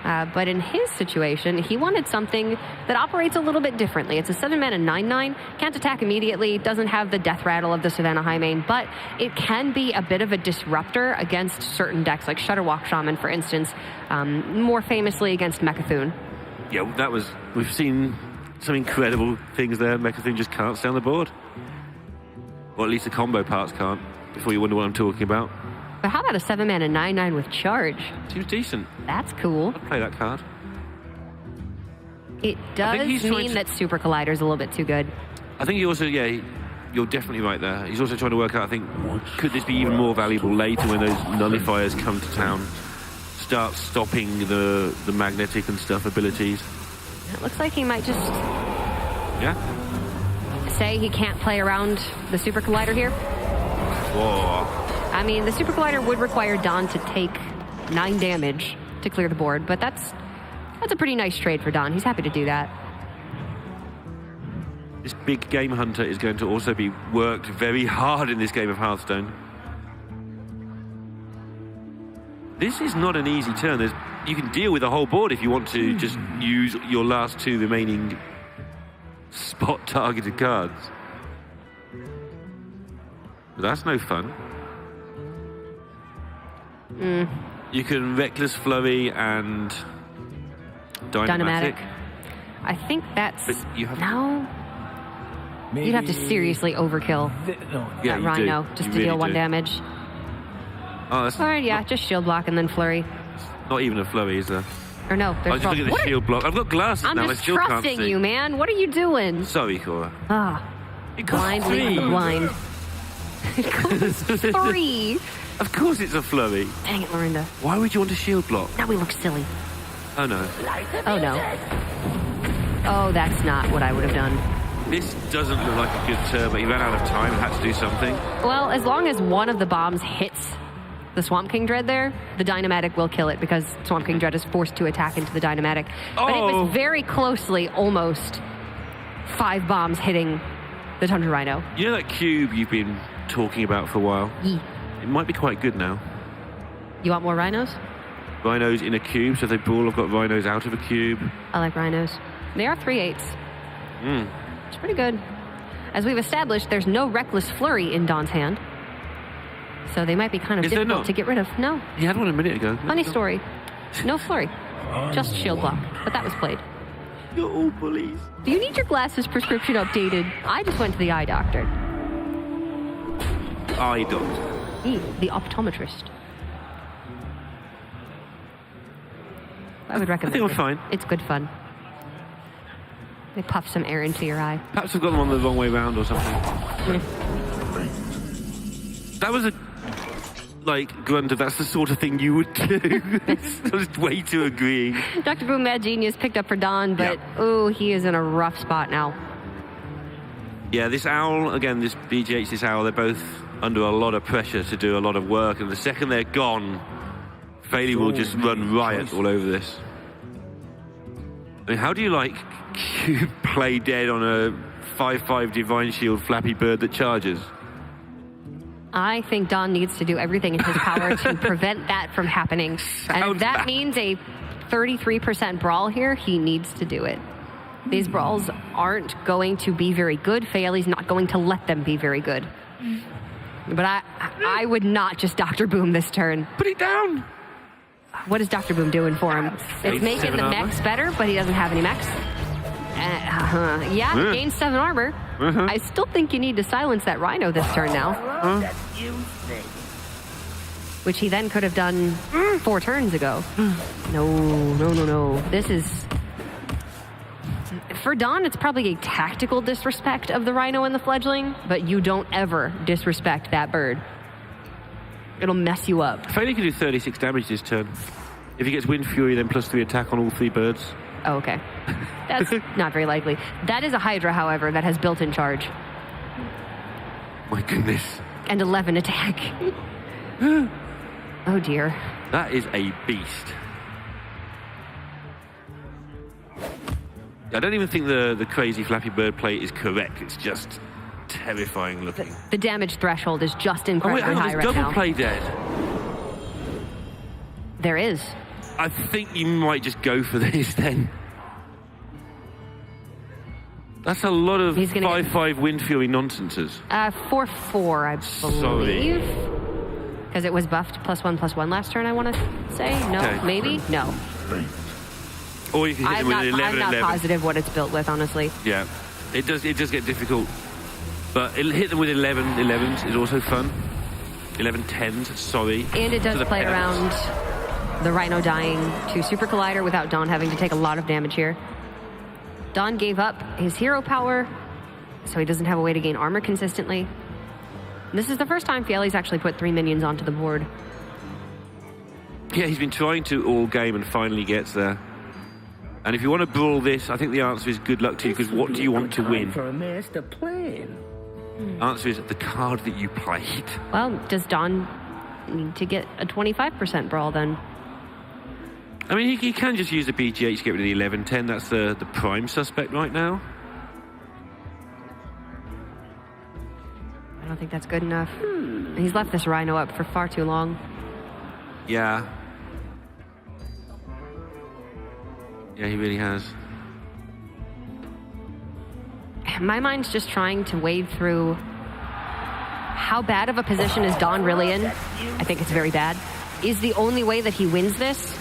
But in his situation, he wanted something that operates a little bit differently. It's a 7-mana 9/9, can't attack immediately, doesn't have the death rattle of the Savannah Highmane, but it can be a bit of a disruptor against certain decks, like Shutterwalk Shaman, for instance, more famously against Mecha'thun. Yeah, we've seen some incredible things there. Mecha'thun just can't stay on the board. Or at least the combo parts can't, before you wonder what I'm talking about. But how about a 7-mana 9/9 with charge? Seems decent. That's cool. I'd play that card. It does mean that Super Collider's a little bit too good. I think he also, you're definitely right there. He's also trying to work out, I think, could this be even more valuable later when those nullifiers come to town? Start stopping the magnetic and stuff abilities. It looks like he might just Yeah? say he can't play around the Super Collider here. Whoa. I mean, the Super Collider would require Don to take 9 damage to clear the board, but that's a pretty nice trade for Don. He's happy to do that. This big game hunter is going to also be worked very hard in this game of Hearthstone. This is not an easy turn. You can deal with the whole board if you want to just use your last 2 remaining spot targeted cards. But that's no fun. You can Reckless Flurry and Dynamatic. I think that's... But you have No. You'd have to seriously overkill Yeah, that you Rhino do. just You to deal really 1 do. damage. Oh, that's All right, yeah, just shield block and then flurry. not even a flurry, is there? Or no, I there's was just looking at what the are- shield block. I've got glasses I'm now. I just still can't trusting see. you, man. What are you doing? Sorry, Cora. Ah, It costs blind leading the 3. blind. It costs 3. Of course it's a flurry. Dang it, Lorinda. Why would you want a shield block? Now we look silly. Oh, no. Oh, no. Oh, that's not what I would have done. This doesn't look like a good turn, but he ran out of time and had to do something. Well, as long as one of the bombs hits the Swamp King Dread there, the Dynamatic will kill it because Swamp King Dread is forced to attack into the Dynamatic. But it Oh. was very closely, almost 5 bombs hitting the Tundra Rhino. You know that cube you've been talking about for a while? Yee. It might be quite good now. You want more rhinos? Rhinos in a cube, so if they brawl, I've got rhinos out of a cube. I like rhinos. They are 3/8. It's pretty good. As we've established, there's no Reckless Flurry in Dawn's hand. So they might be kind of Is there difficult not? to get rid of. No. He had one a minute ago. Funny story. No Flurry. Just shield block. But that was played. You're all bullies. Do you need your glasses prescription updated? I just went to the eye doctor. Eye doctor. The optometrist. I would recommend I think I'm it. fine. It's good fun. They puff some air into your eye. Perhaps I've got them on the wrong way round or something. That was a grunt of that's the sort of thing you would do. I was way too agreeing. Dr. Boom Mad Genius picked up for Don, but oh, he is in a rough spot now. Yeah, this owl, again, this BGH, this owl, they're both under a lot of pressure to do a lot of work, and the second they're gone, Faeli will just run riot all over this. I mean, how do you cube play dead on a 5/5 Divine Shield Flappy Bird that charges? I think Don needs to do everything in his power to prevent that from happening. And if Sounds that bad. means a 33% brawl here, he needs to do it. These brawls aren't going to be very good. Faeli's not going to let them be very good. But I would not just Dr. Boom this turn. Put it down! What is Dr. Boom doing for him? It's making 7 the armor. mechs better, but he doesn't have any mechs. Yeah, he gained 7 armor. I still think you need to silence that Rhino this turn now. Which he then could have done 4 turns ago. No. This is... For Don, it's probably a tactical disrespect of the Rhino and the Fledgling, but you don't ever disrespect that bird. It'll mess you up. Faeli can do 36 damage this turn. If he gets Wind Fury, then +3 attack on all 3 birds. Oh, okay. That's not very likely. That is a Hydra, however, that has built-in charge. My goodness. And 11 attack. Oh, dear. That is a beast. I don't even think the crazy Flappy Bird plate is correct. It's just terrifying looking. The damage threshold is just Oh wait, incredibly hang on, high there's right double now. play dead. There is. I think you might just go for this then. That's a lot of He's gonna get- 5/5 Wind Fury nonsenses. 4/4, I believe. Because it was buffed +1/+1 last turn, I want to say. No, Okay. maybe? No. Or you can hit them I'm with not, an 11 I'm not 11. positive what it's built with, honestly. Yeah, it does get difficult. But it'll hit them with 11 11s is also fun. 11 10s, sorry. And it To does the play parents. around the Rhino dying to Super Collider without Don having to take a lot of damage here. Don gave up his hero power, so he doesn't have a way to gain armor consistently. This is the first time Faeli's actually put 3 minions onto the board. Yeah, he's been trying to all game and finally gets there. And if you want to brawl this, I think the answer is good luck to you, because what do you want to win? For a master plan. Answer is the card that you played. Well, does Don need to get a 25% brawl then? I mean, he can just use the BGH to get rid of the 11 10. That's the prime suspect right now. I don't think that's good enough. He's left this Rhino up for far too long. Yeah. Yeah, he really has. My mind's just trying to wade through how bad of a position is Don really in. I think it's very bad. Is the only way that he wins this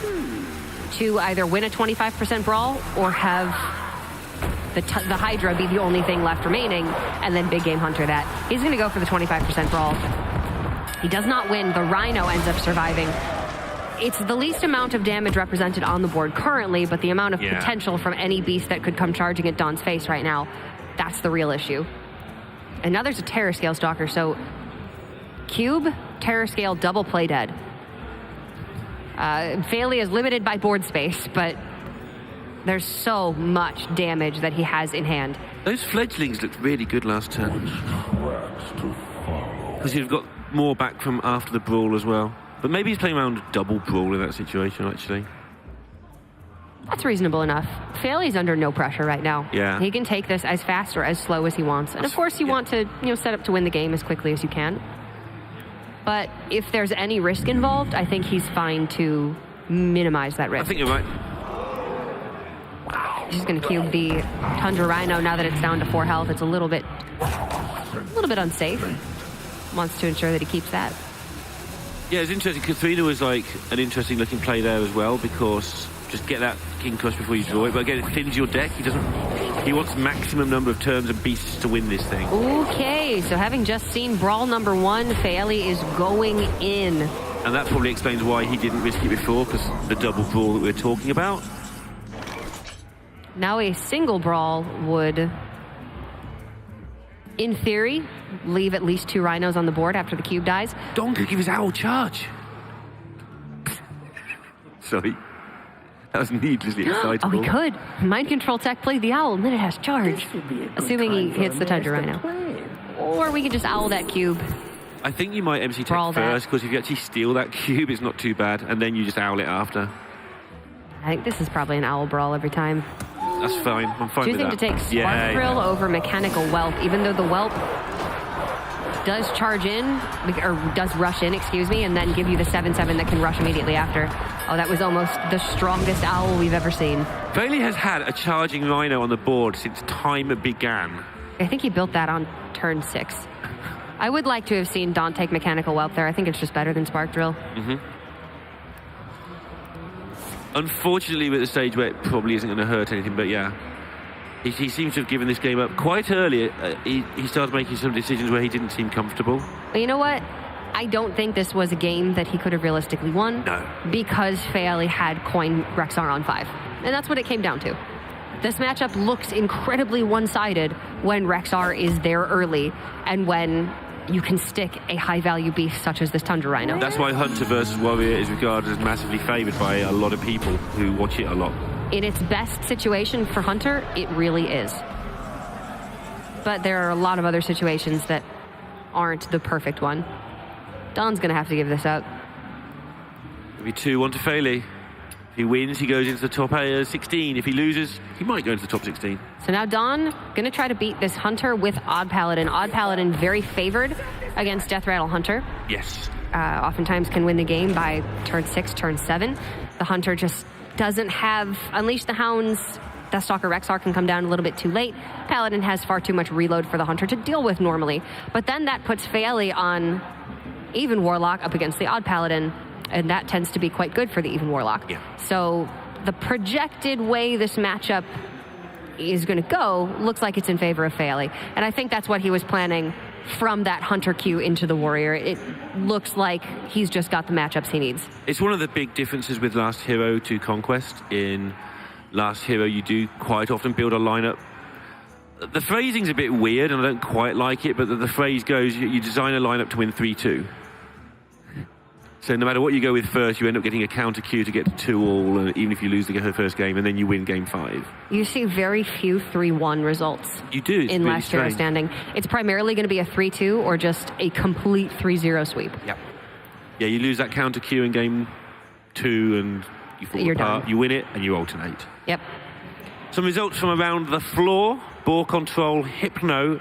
to either win a 25% brawl or have the Hydra be the only thing left remaining, and then Big Game Hunter that. He's going to go for the 25% brawl. He does not win. The Rhino ends up surviving. It's the least amount of damage represented on the board currently, but the amount of potential from any beast that could come charging at Dawn's face right now, that's the real issue. And now there's a Terror Scale Stalker, so Cube, Terror Scale, double play dead. Faeli is limited by board space, but there's so much damage that he has in hand. Those fledglings looked really good last turn. Because you've got more back from after the brawl as well. But maybe he's playing around double brawl in that situation, actually. That's reasonable enough. Faeli's under no pressure right now. Yeah. He can take this as fast or as slow as he wants. And of course you want to, set up to win the game as quickly as you can. But if there's any risk involved, I think he's fine to minimize that risk. I think you're right. He's just going to cube the Tundra Rhino now that it's down to 4 health. It's a little bit unsafe. Wants to ensure that he keeps that. Yeah, it's interesting. Katharina was like an interesting looking play there as well, because just get that King Crush before you draw it. But again, it thins your deck. He wants maximum number of turns and beasts to win this thing. Okay, so having just seen Brawl number 1, Faeli is going in. And that probably explains why he didn't risk it before, because the double brawl that we're talking about. Now a single brawl would, in theory, leave at least 2 rhinos on the board after the cube dies. Don could give his owl charge. Sorry. That was needlessly excitable. Oh, he could. Mind control tech played the owl, and then it has charge. Assuming he hits the Tundra Rhino. Or we can just owl that cube. I think you might MC Brawl tech first, because if you actually steal that cube, it's not too bad. And then you just owl it after. I think this is probably an owl brawl every time. That's fine. I'm fine with that. Choosing to take Spark Drill over Mechanical Whelp, even though the Whelp does charge in, or does rush in, excuse me, and then give you the 7/7 that can rush immediately after. Oh, that was almost the strongest owl we've ever seen. Faeli has had a charging Rhino on the board since time began. I think he built that on turn 6. I would like to have seen Dawn take Mechanical Whelp there. I think it's just better than Spark Drill. Unfortunately, we're at the stage where it probably isn't going to hurt anything, but yeah. He seems to have given this game up quite early. He started making some decisions where he didn't seem comfortable. But you know what? I don't think this was a game that he could have realistically won. No. Because Faeli had coin Rexar on 5. And that's what it came down to. This matchup looks incredibly one-sided when Rexar is there early and when you can stick a high-value beast such as this Tundra Rhino. That's why Hunter versus Warrior is regarded as massively favoured by a lot of people who watch it a lot. In its best situation for Hunter, it really is. But there are a lot of other situations that aren't the perfect one. Don's going to have to give this up. It'll be 2-1 to Faeli. If he wins, he goes into the top 16. If he loses, he might go into the top 16. So now Don going to try to beat this Hunter with Odd Paladin. Odd Paladin very favored against Death Rattle Hunter. Yes. Oftentimes can win the game by turn 6, turn 7. The Hunter just doesn't have Unleash the Hounds. Deathstalker Rexar can come down a little bit too late. Paladin has far too much reload for the Hunter to deal with normally. But then that puts Faeli on Even Warlock up against the Odd Paladin, and that tends to be quite good for the Even Warlock. Yeah. So the projected way this matchup is going to go looks like it's in favor of Faeli. And I think that's what he was planning from that Hunter queue into the Warrior. It looks like he's just got the matchups he needs. It's one of the big differences with Last Hero to Conquest. In Last Hero, you do quite often build a lineup. The phrasing's a bit weird, and I don't quite like it, but the phrase goes, you design a lineup to win 3-2. So no matter what you go with first, you end up getting a counter queue to get to 2-all, and even if you lose the first game, and then you win game 5. You see very few 3-1 results. You do. In really Last Hero Standing. It's primarily going to be a 3-2 or just a complete 3-0 sweep. Yep. Yeah, you lose that counter queue in game 2, and you fall apart. Done. You win it, and you alternate. Yep. Some results from around the floor. Ball Control, Hypno.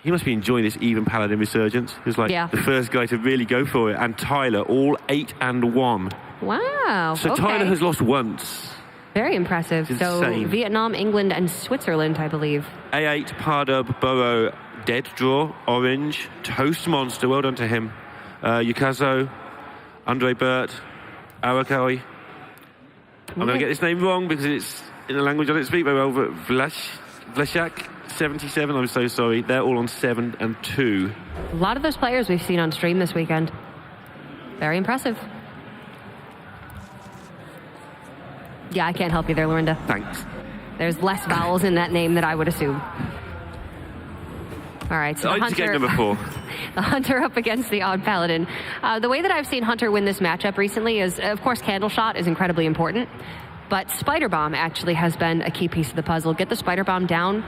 He must be enjoying this Even Paladin resurgence. He was like the first guy to really go for it. And Tyler, all 8-1. Wow. So okay. Tyler has lost once. Very impressive. It's so insane. Vietnam, England, and Switzerland, I believe. A8, Pardub, Burrow, Dead Draw, Orange, Toast Monster. Well done to him. Yukazo, Andre Burt, Arakoi. I'm going to get this name wrong because it's in a language I don't speak very well, but Vlasiak, 77. I'm so sorry. They're all on 7 and 2. A lot of those players we've seen on stream this weekend. Very impressive. Yeah, I can't help you there, Lorinda. Thanks. There's less vowels in that name than I would assume. All right, so I game number 4. The Hunter up against the Odd Paladin. The way that I've seen Hunter win this matchup recently is, of course, Candle Shot is incredibly important, but Spider Bomb actually has been a key piece of the puzzle. Get the Spider Bomb down,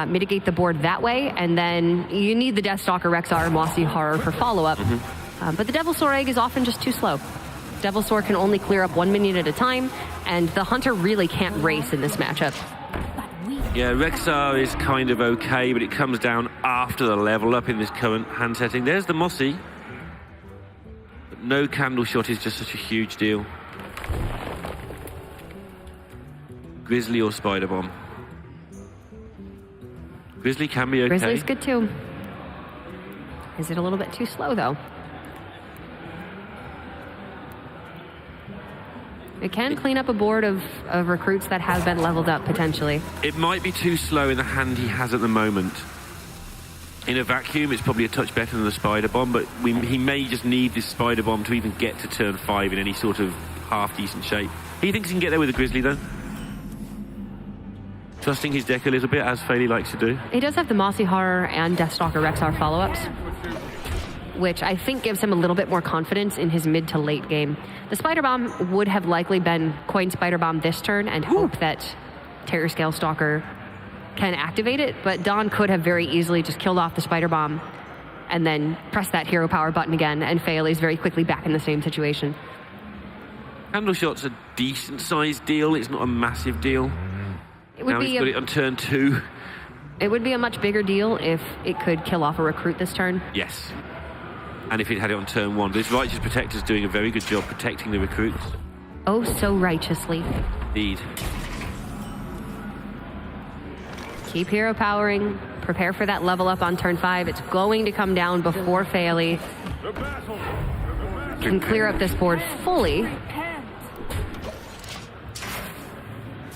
mitigate the board that way, and then you need the Deathstalker, Rexar, and Mossy Horror for follow-up. But the Devilsaur Egg is often just too slow. Devilsaur can only clear up 1 minion at a time, and the Hunter really can't race in this matchup. Yeah, Rexar is kind of okay, but it comes down after the level up in this current hand setting. There's the Mossy. But no Candle Shot is just such a huge deal. Grizzly or Spider Bomb? Grizzly can be okay. Grizzly's good too. Is it a little bit too slow though? It can clean up a board of recruits that have been leveled up, potentially. It might be too slow in the hand he has at the moment. In a vacuum, it's probably a touch better than the Spider Bomb, but he may just need this Spider Bomb to even get to turn 5 in any sort of half-decent shape. He thinks he can get there with a Grizzly, though. Trusting his deck a little bit, as Faeli likes to do. He does have the Mossy Horror and Deathstalker Rexar follow-ups, which I think gives him a little bit more confidence in his mid to late game. The Spider Bomb would have likely been coin Spider Bomb this turn and hope that Terror Scale Stalker can activate it, but Don could have very easily just killed off the Spider Bomb and then press that hero power button again, and Faeli's very quickly back in the same situation. Candle Shot's a decent sized deal, it's not a massive deal. It would Now be he's got it on turn 2. It would be a much bigger deal if it could kill off a recruit this turn. Yes. And if it had it on turn 1. This Righteous Protector's doing a very good job protecting the recruits. Oh, so righteously. Indeed. Keep hero powering. Prepare for that level up on turn 5. It's going to come down before Faeli can clear up this board fully.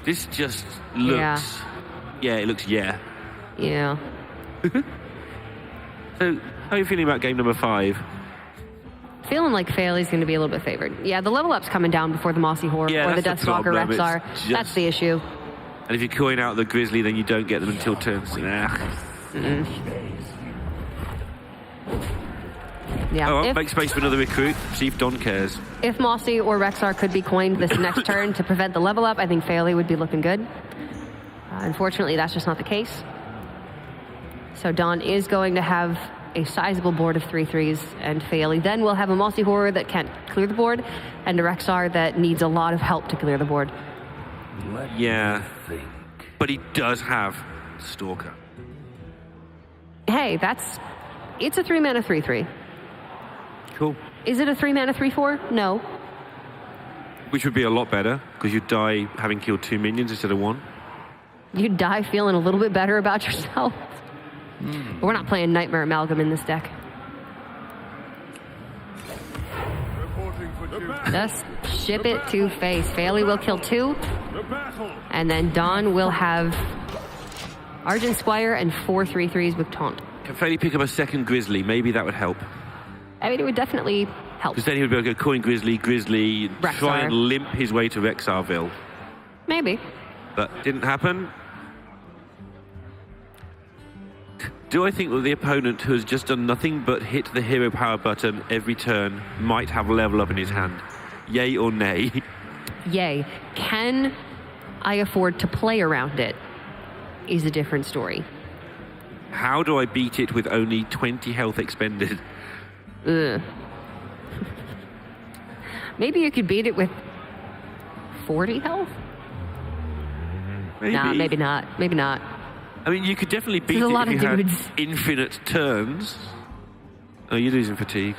This just looks... Yeah, it looks Yeah. So, how are you feeling about game number 5? Feeling like Faeli's going to be a little bit favored. Yeah, the level up's coming down before the Mossy Horror or the Deathstalker Rexar. That's the issue. And if you coin out the Grizzly, then you don't get them until turn 6. Yeah. Oh, well, make space for another recruit. See if Don cares. If Mossy or Rexar could be coined this next turn to prevent the level up, I think Faeli would be looking good. Unfortunately, that's just not the case. So Don is going to have a sizable board of 3/3s, and Faeli then will have a Mossy Horror that can't clear the board, and a Rexar that needs a lot of help to clear the board. Yeah, but he does have Stalker. Hey, it's a 3-mana 3/3. Cool. Is it a 3-mana 3/4? No. Which would be a lot better, because you'd die having killed 2 minions instead of 1. You'd die feeling a little bit better about yourself. But we're not playing Nightmare Amalgam in this deck. Just ship it to face. Faeli will kill 2. And then Don will have Argent Squire and 4 3/3s with Taunt. Can Faeli pick up a second Grizzly? Maybe that would help. I mean, it would definitely help. Because then he would be able to go coin Grizzly, Rexar. try and limp his way to Rexarville. Maybe. But didn't happen. Do I think that the opponent who has just done nothing but hit the hero power button every turn might have level up in his hand? Yay or nay? Yay. Can I afford to play around it is a different story. How do I beat it with only 20 health expended? Ugh. Maybe you could beat it with 40 health? Maybe. Nah, maybe not. Maybe not. I mean, you could definitely beat There's it a lot if of you had dudes. infinite turns. Oh, you're losing fatigue.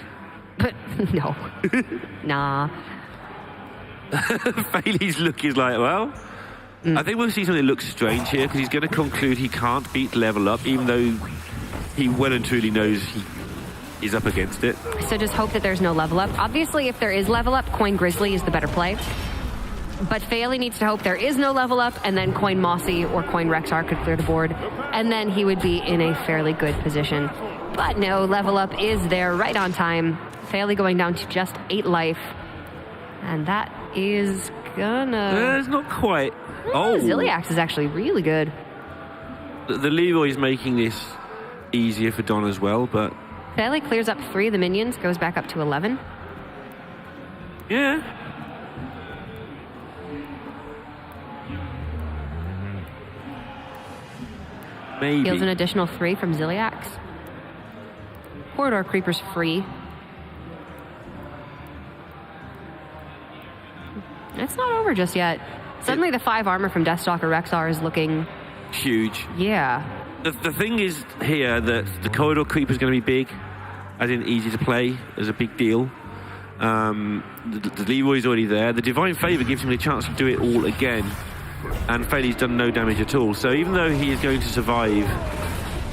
But no. Nah. Faeli's look is like, well, I think we'll see something that looks strange here, because he's going to conclude he can't beat level up, even though he well and truly knows he is up against it. So just hope that there's no level up. Obviously, if there is level up, coin Grizzly is the better play. But Faeli needs to hope there is no level up, and then Coin Mossy or Coin Rexar could clear the board, and then he would be in a fairly good position. But no, level up is there right on time. Faeli going down to just 8 life. And that is gonna... It's not quite. Ziliax is actually really good. The Leroy is making this easier for Don as well, but... Faeli clears up 3 of the minions, goes back up to 11. Yeah. Maybe. Heals an additional 3 from Ziliax. Corridor Creeper's free. It's not over just yet. Suddenly the 5 armor from Deathstalker Rexar is looking... huge. Yeah. The thing is here that the Corridor Creeper is going to be big, as in easy to play, as a big deal. The Leroy's already there. The Divine Favor gives him a chance to do it all again. And Faeli's done no damage at all. So even though he is going to survive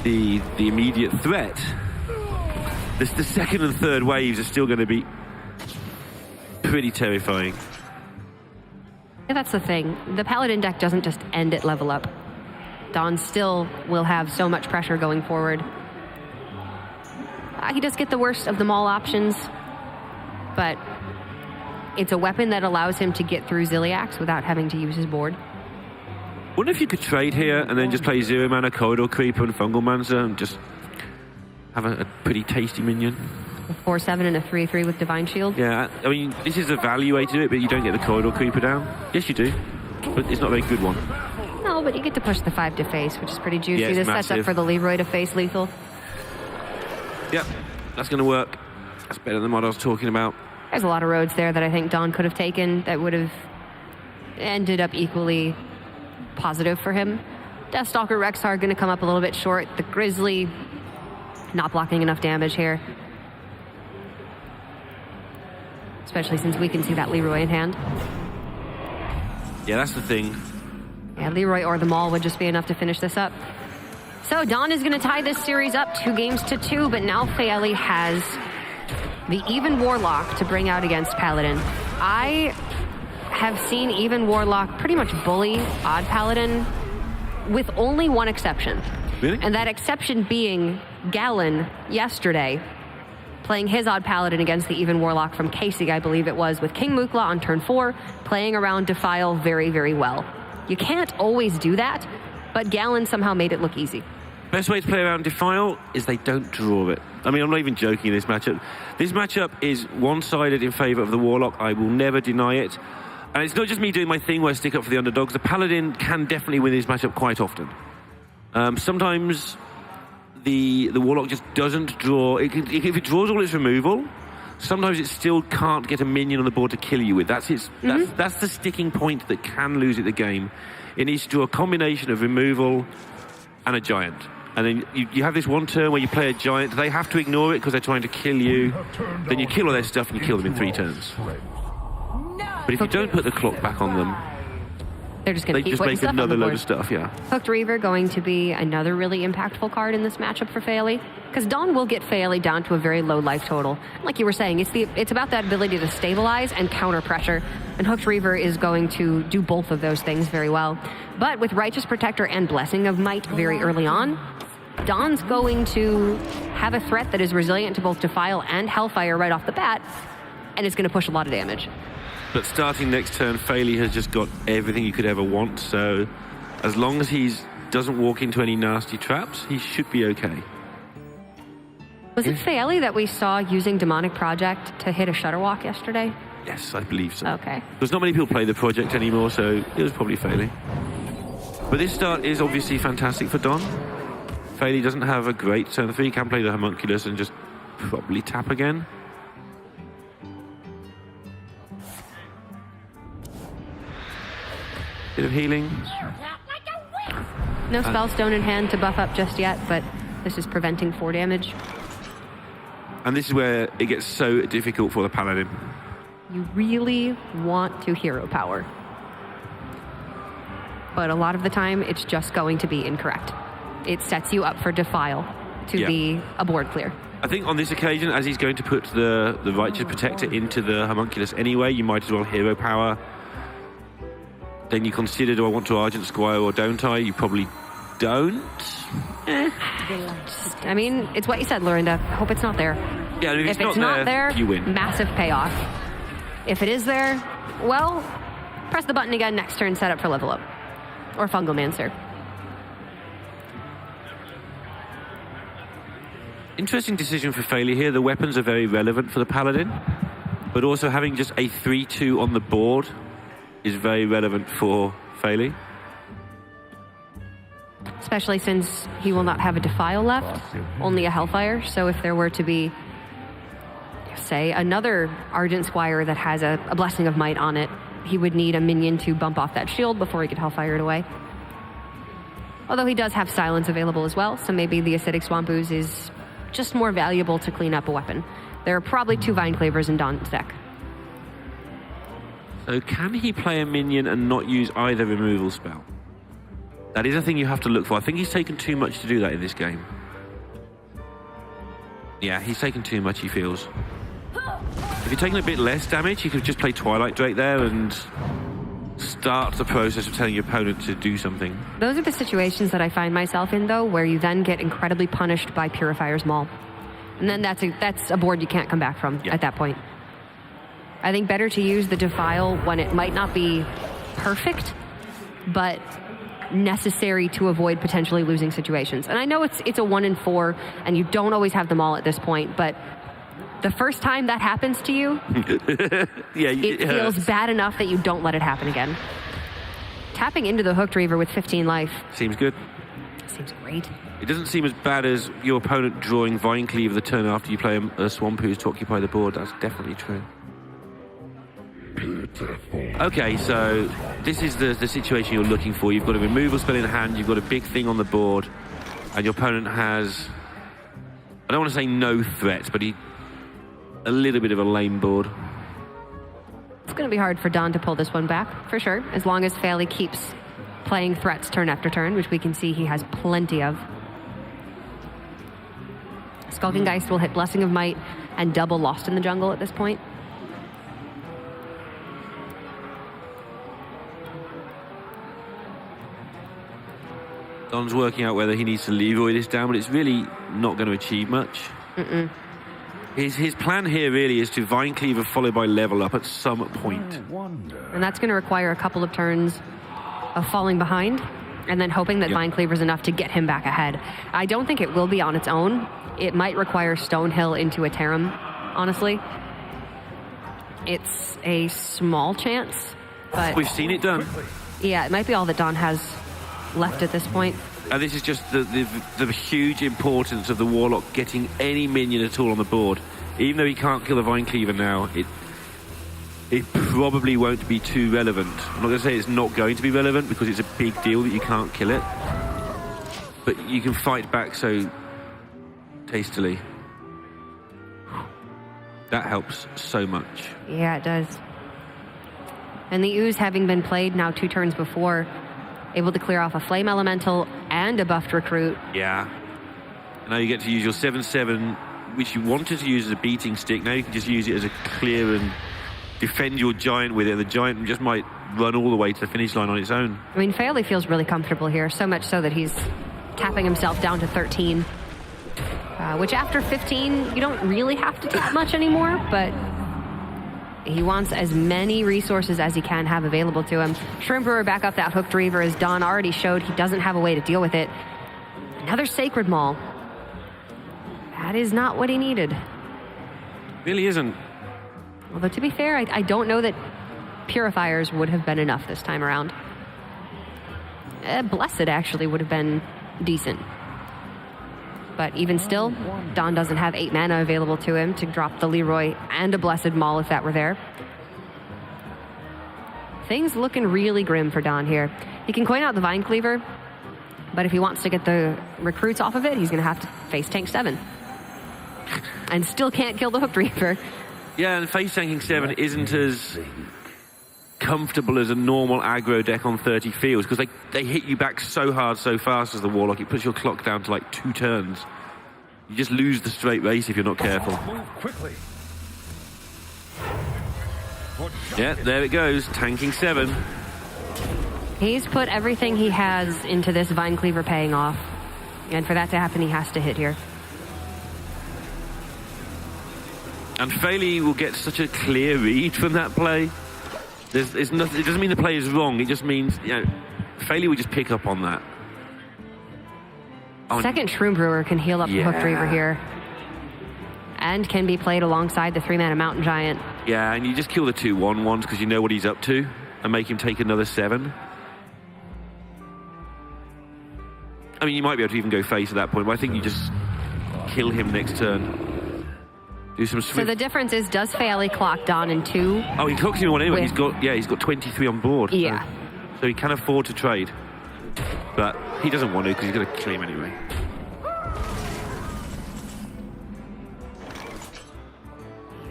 the immediate threat, the second and third waves are still going to be pretty terrifying. Yeah, that's the thing. The Paladin deck doesn't just end at level up. Don still will have so much pressure going forward. He does get the worst of them all options, but it's a weapon that allows him to get through Ziliax without having to use his board. Wonder if you could trade here and then just play 0 mana Corridor Creeper and Fungal Mancer and just have a pretty tasty minion. A 4/7 and a 3/3 with Divine Shield. Yeah, I mean, this is a value way to do it, but you don't get the Corridor Creeper down. Yes, you do, but it's not a very good one. No, but you get to push the 5 to face, which is pretty juicy. Yeah, this massive. sets up for the Leroy to face lethal. Yep, that's going to work. That's better than what I was talking about. There's a lot of roads there that I think Don could have taken that would have ended up equally positive for him. Deathstalker Rexar going to come up a little bit short. The Grizzly not blocking enough damage here. Especially since we can see that Leroy in hand. Yeah, that's the thing. Yeah, Leroy or the Maul would just be enough to finish this up. So Don is going to tie this series up 2-2, but now Faeli has the Even Warlock to bring out against Paladin. I have seen Even Warlock pretty much bully Odd Paladin with only one exception. Really? And that exception being Galen yesterday, playing his Odd Paladin against the Even Warlock from Casey, I believe it was, with King Mukla on turn 4, playing around Defile very, very well. You can't always do that, but Galen somehow made it look easy. Best way to play around Defile is they don't draw it. I mean, I'm not even joking in this matchup. This matchup is one-sided in favor of the Warlock. I will never deny it. And it's not just me doing my thing where I stick up for the underdogs. The Paladin can definitely win this matchup quite often. Sometimes the Warlock just doesn't draw. If it draws all its removal, sometimes it still can't get a minion on the board to kill you with. That's the sticking point that can lose it the game. It needs to draw a combination of removal and a giant. And then you have this one turn where you play a giant. They have to ignore it because they're trying to kill you. Then you kill all their stuff and you kill them in 3 turns. But if you don't put the clock back on them, they're just going to keep make stuff another on the load board. of stuff, yeah. Hooked Reaver going to be another really impactful card in this matchup for Faeli, because Don will get Faeli down to a very low life total. Like you were saying, it's about that ability to stabilize and counter pressure, and Hooked Reaver is going to do both of those things very well. But with Righteous Protector and Blessing of Might very early on, Don's going to have a threat that is resilient to both Defile and Hellfire right off the bat, and it's going to push a lot of damage. But starting next turn, Faeli has just got everything you could ever want, so as long as he doesn't walk into any nasty traps, he should be okay. Was it Faeli that we saw using Demonic Project to hit a Shutterwalk yesterday? Yes, I believe so. Okay. There's not many people play the project anymore, so it was probably Faeli. But this start is obviously fantastic for Don. Faeli doesn't have a great turn 3. He can play the Homunculus and just probably tap again. Bit of healing. No Spellstone in hand to buff up just yet, but this is preventing 4 damage. And this is where it gets so difficult for the Paladin. You really want to hero power. But a lot of the time, it's just going to be incorrect. It sets you up for Defile to be a board clear. I think on this occasion, as he's going to put the Righteous Protector into the Homunculus anyway, you might as well hero power then you consider, do I want to Argent Squire or don't I? You probably don't. I mean, it's what you said, Lorinda. Hope it's not there. Yeah, I mean, if it's not there, you win. Massive payoff. If it is there, well, press the button again next turn, set up for level up. Or Fungal Mancer. Interesting decision for Faeli here. The weapons are very relevant for the Paladin, but also having just a 3-2 on the board is very relevant for Faeli. Especially since he will not have a Defile left, only a Hellfire. So if there were to be, say, another Argent Squire that has a Blessing of Might on it, he would need a minion to bump off that shield before he could Hellfire it away. Although he does have Silence available as well, so maybe the Acidic Swamp Ooze is just more valuable to clean up a weapon. There are probably 2 Vine Cleavers in Dawn's deck. So can he play a minion and not use either removal spell? That is a thing you have to look for. I think he's taken too much to do that in this game. Yeah, he's taken too much, he feels. If you're taking a bit less damage, you could just play Twilight Drake there and start the process of telling your opponent to do something. Those are the situations that I find myself in, though, where you then get incredibly punished by Purifier's Maul. And then that's a board you can't come back from at that point. I think better to use the Defile when it might not be perfect, but necessary to avoid potentially losing situations. And I know it's a 1 in 4, and you don't always have them all at this point, but the first time that happens to you, it feels bad enough that you don't let it happen again. Tapping into the Hooked Reaver with 15 life. Seems good. Seems great. It doesn't seem as bad as your opponent drawing Vine Cleaver the turn after you play a Swamp Ooze to occupy the board. That's definitely true. Okay, so this is the situation you're looking for. You've got a removal spell in hand, you've got a big thing on the board, and your opponent has, I don't want to say no threats, but a little bit of a lame board. It's going to be hard for Dawn to pull this one back, for sure, as long as Faeli keeps playing threats turn after turn, which we can see he has plenty of. Skulking Geist will hit Blessing of Might and double Lost in the Jungle at this point. Don's working out whether he needs to Leroy this down, but it's really not going to achieve much. His plan here really is to Vine Cleaver followed by level up at some point. And that's going to require a couple of turns of falling behind and then hoping that Vine Cleaver is enough to get him back ahead. I don't think it will be on its own. It might require Stonehill into a Tarim, honestly. It's a small chance, but We've seen it done. Yeah, it might be all that Dawn has left at this point. And this is just the huge importance of the Warlock getting any minion at all on the board. Even though he can't kill the Vine Cleaver now, it probably won't be too relevant. I'm not going to say it's not going to be relevant because it's a big deal that you can't kill it. But you can fight back so tastily. That helps so much. Yeah, it does. And the Ooze having been played now 2 turns before, able to clear off a Flame Elemental and a buffed Recruit. Yeah. Now you get to use your 7/7, which you wanted to use as a beating stick. Now you can just use it as a clear and defend your Giant with it. The Giant just might run all the way to the finish line on its own. I mean, Faeli feels really comfortable here, so much so that he's tapping himself down to 13. Which after 15, you don't really have to tap much anymore, but he wants as many resources as he can have available to him. Shrimp Brewer back up that Hooked Reaver, as Dawn already showed he doesn't have a way to deal with it. Another Sacred Maul. That is not what he needed. Really isn't. Although to be fair, I don't know that Purifiers would have been enough this time around. Blessed actually would have been decent. But even still, Dawn doesn't have 8 mana available to him to drop the Leroy and a Blessed Maul if that were there. Things looking really grim for Dawn here. He can coin out the Vine Cleaver, but if he wants to get the recruits off of it, he's going to have to face tank 7. And still can't kill the Hooked Reaver. Yeah, and face tanking 7 isn't as comfortable as a normal aggro deck on 30 fields because they hit you back so hard so fast as the Warlock. It puts your clock down to like 2 turns. You just lose the straight race if you're not careful. Move quickly. Yeah, there it goes, tanking 7. He's put everything he has into this Vine Cleaver paying off. And for that to happen, he has to hit here. And Faeli will get such a clear read from that play. There's nothing, it doesn't mean the play is wrong. It just means, Faeli will just pick up on that. Oh, Second Shroom Brewer can heal up the Hooked Reaver here. And can be played alongside the 3-mana Mountain Giant. Yeah, and you just kill the 2/1/1s because you know what he's up to and make him take another 7. I mean, you might be able to even go face at that point, but I think you just kill him next turn. Do some swift. So the difference is, does Faeli clock Don in 2? Oh, he clocks him in 1 anyway. He's got 23 on board. Yeah. So he can afford to trade. But he doesn't want to because he's going to kill him anyway.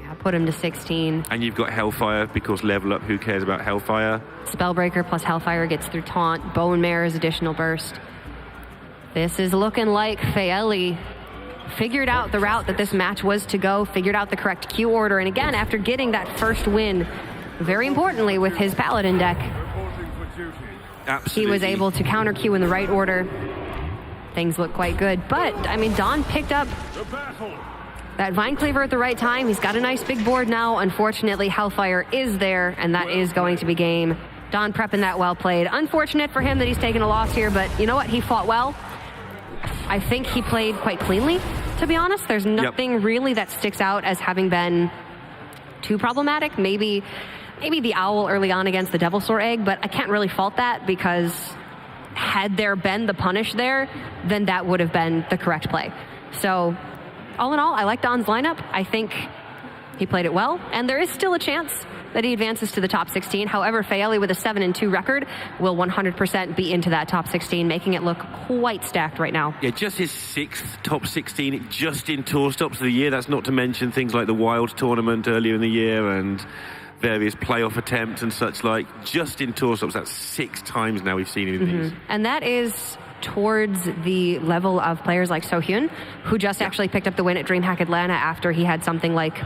Yeah, put him to 16. And you've got Hellfire because level up, who cares about Hellfire? Spellbreaker plus Hellfire gets through Taunt. Bone Mare's additional burst. This is looking like Faeli figured out the route that this match was to go, figured out the correct Q order, and again, after getting that first win, very importantly with his Paladin deck, Absolutely. he was able to counter Q in the right order. Things look quite good, but, I mean, Don picked up that Vine Cleaver at the right time. He's got a nice big board now. Unfortunately, Hellfire is there, and that is going to be game. Don prepping that well played. Unfortunate for him that he's taken a loss here, but you know what? He fought well. I think he played quite cleanly, to be honest. There's nothing really that sticks out as having been too problematic. Maybe the Owl early on against the Devilsaur Egg, but I can't really fault that because had there been the punish there, then that would have been the correct play. So all in all, I like Don's lineup. I think he played it well, and there is still a chance that he advances to the top 16. However, Faeli with a 7-2 record will 100% be into that top 16, making it look quite stacked right now. Yeah, just his 6th top 16 just in tour stops of the year. That's not to mention things like the Wild tournament earlier in the year and various playoff attempts and such like. Just in tour stops, that's 6 times now we've seen him in these. And that is towards the level of players like Sohyun, who just actually picked up the win at DreamHack Atlanta after he had something like,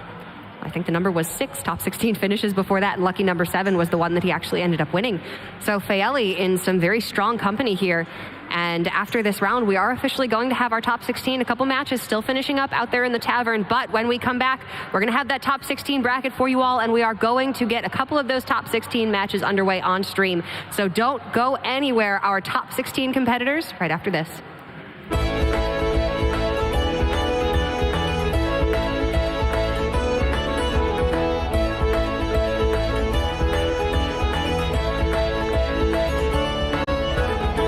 I think the number was 6 top 16 finishes before that, and lucky number 7 was the one that he actually ended up winning. So Faeli in some very strong company here, and after this round, we are officially going to have our top 16, a couple matches still finishing up out there in the tavern, but when we come back, we're going to have that top 16 bracket for you all, and we are going to get a couple of those top 16 matches underway on stream. So don't go anywhere. Our top 16 competitors right after this.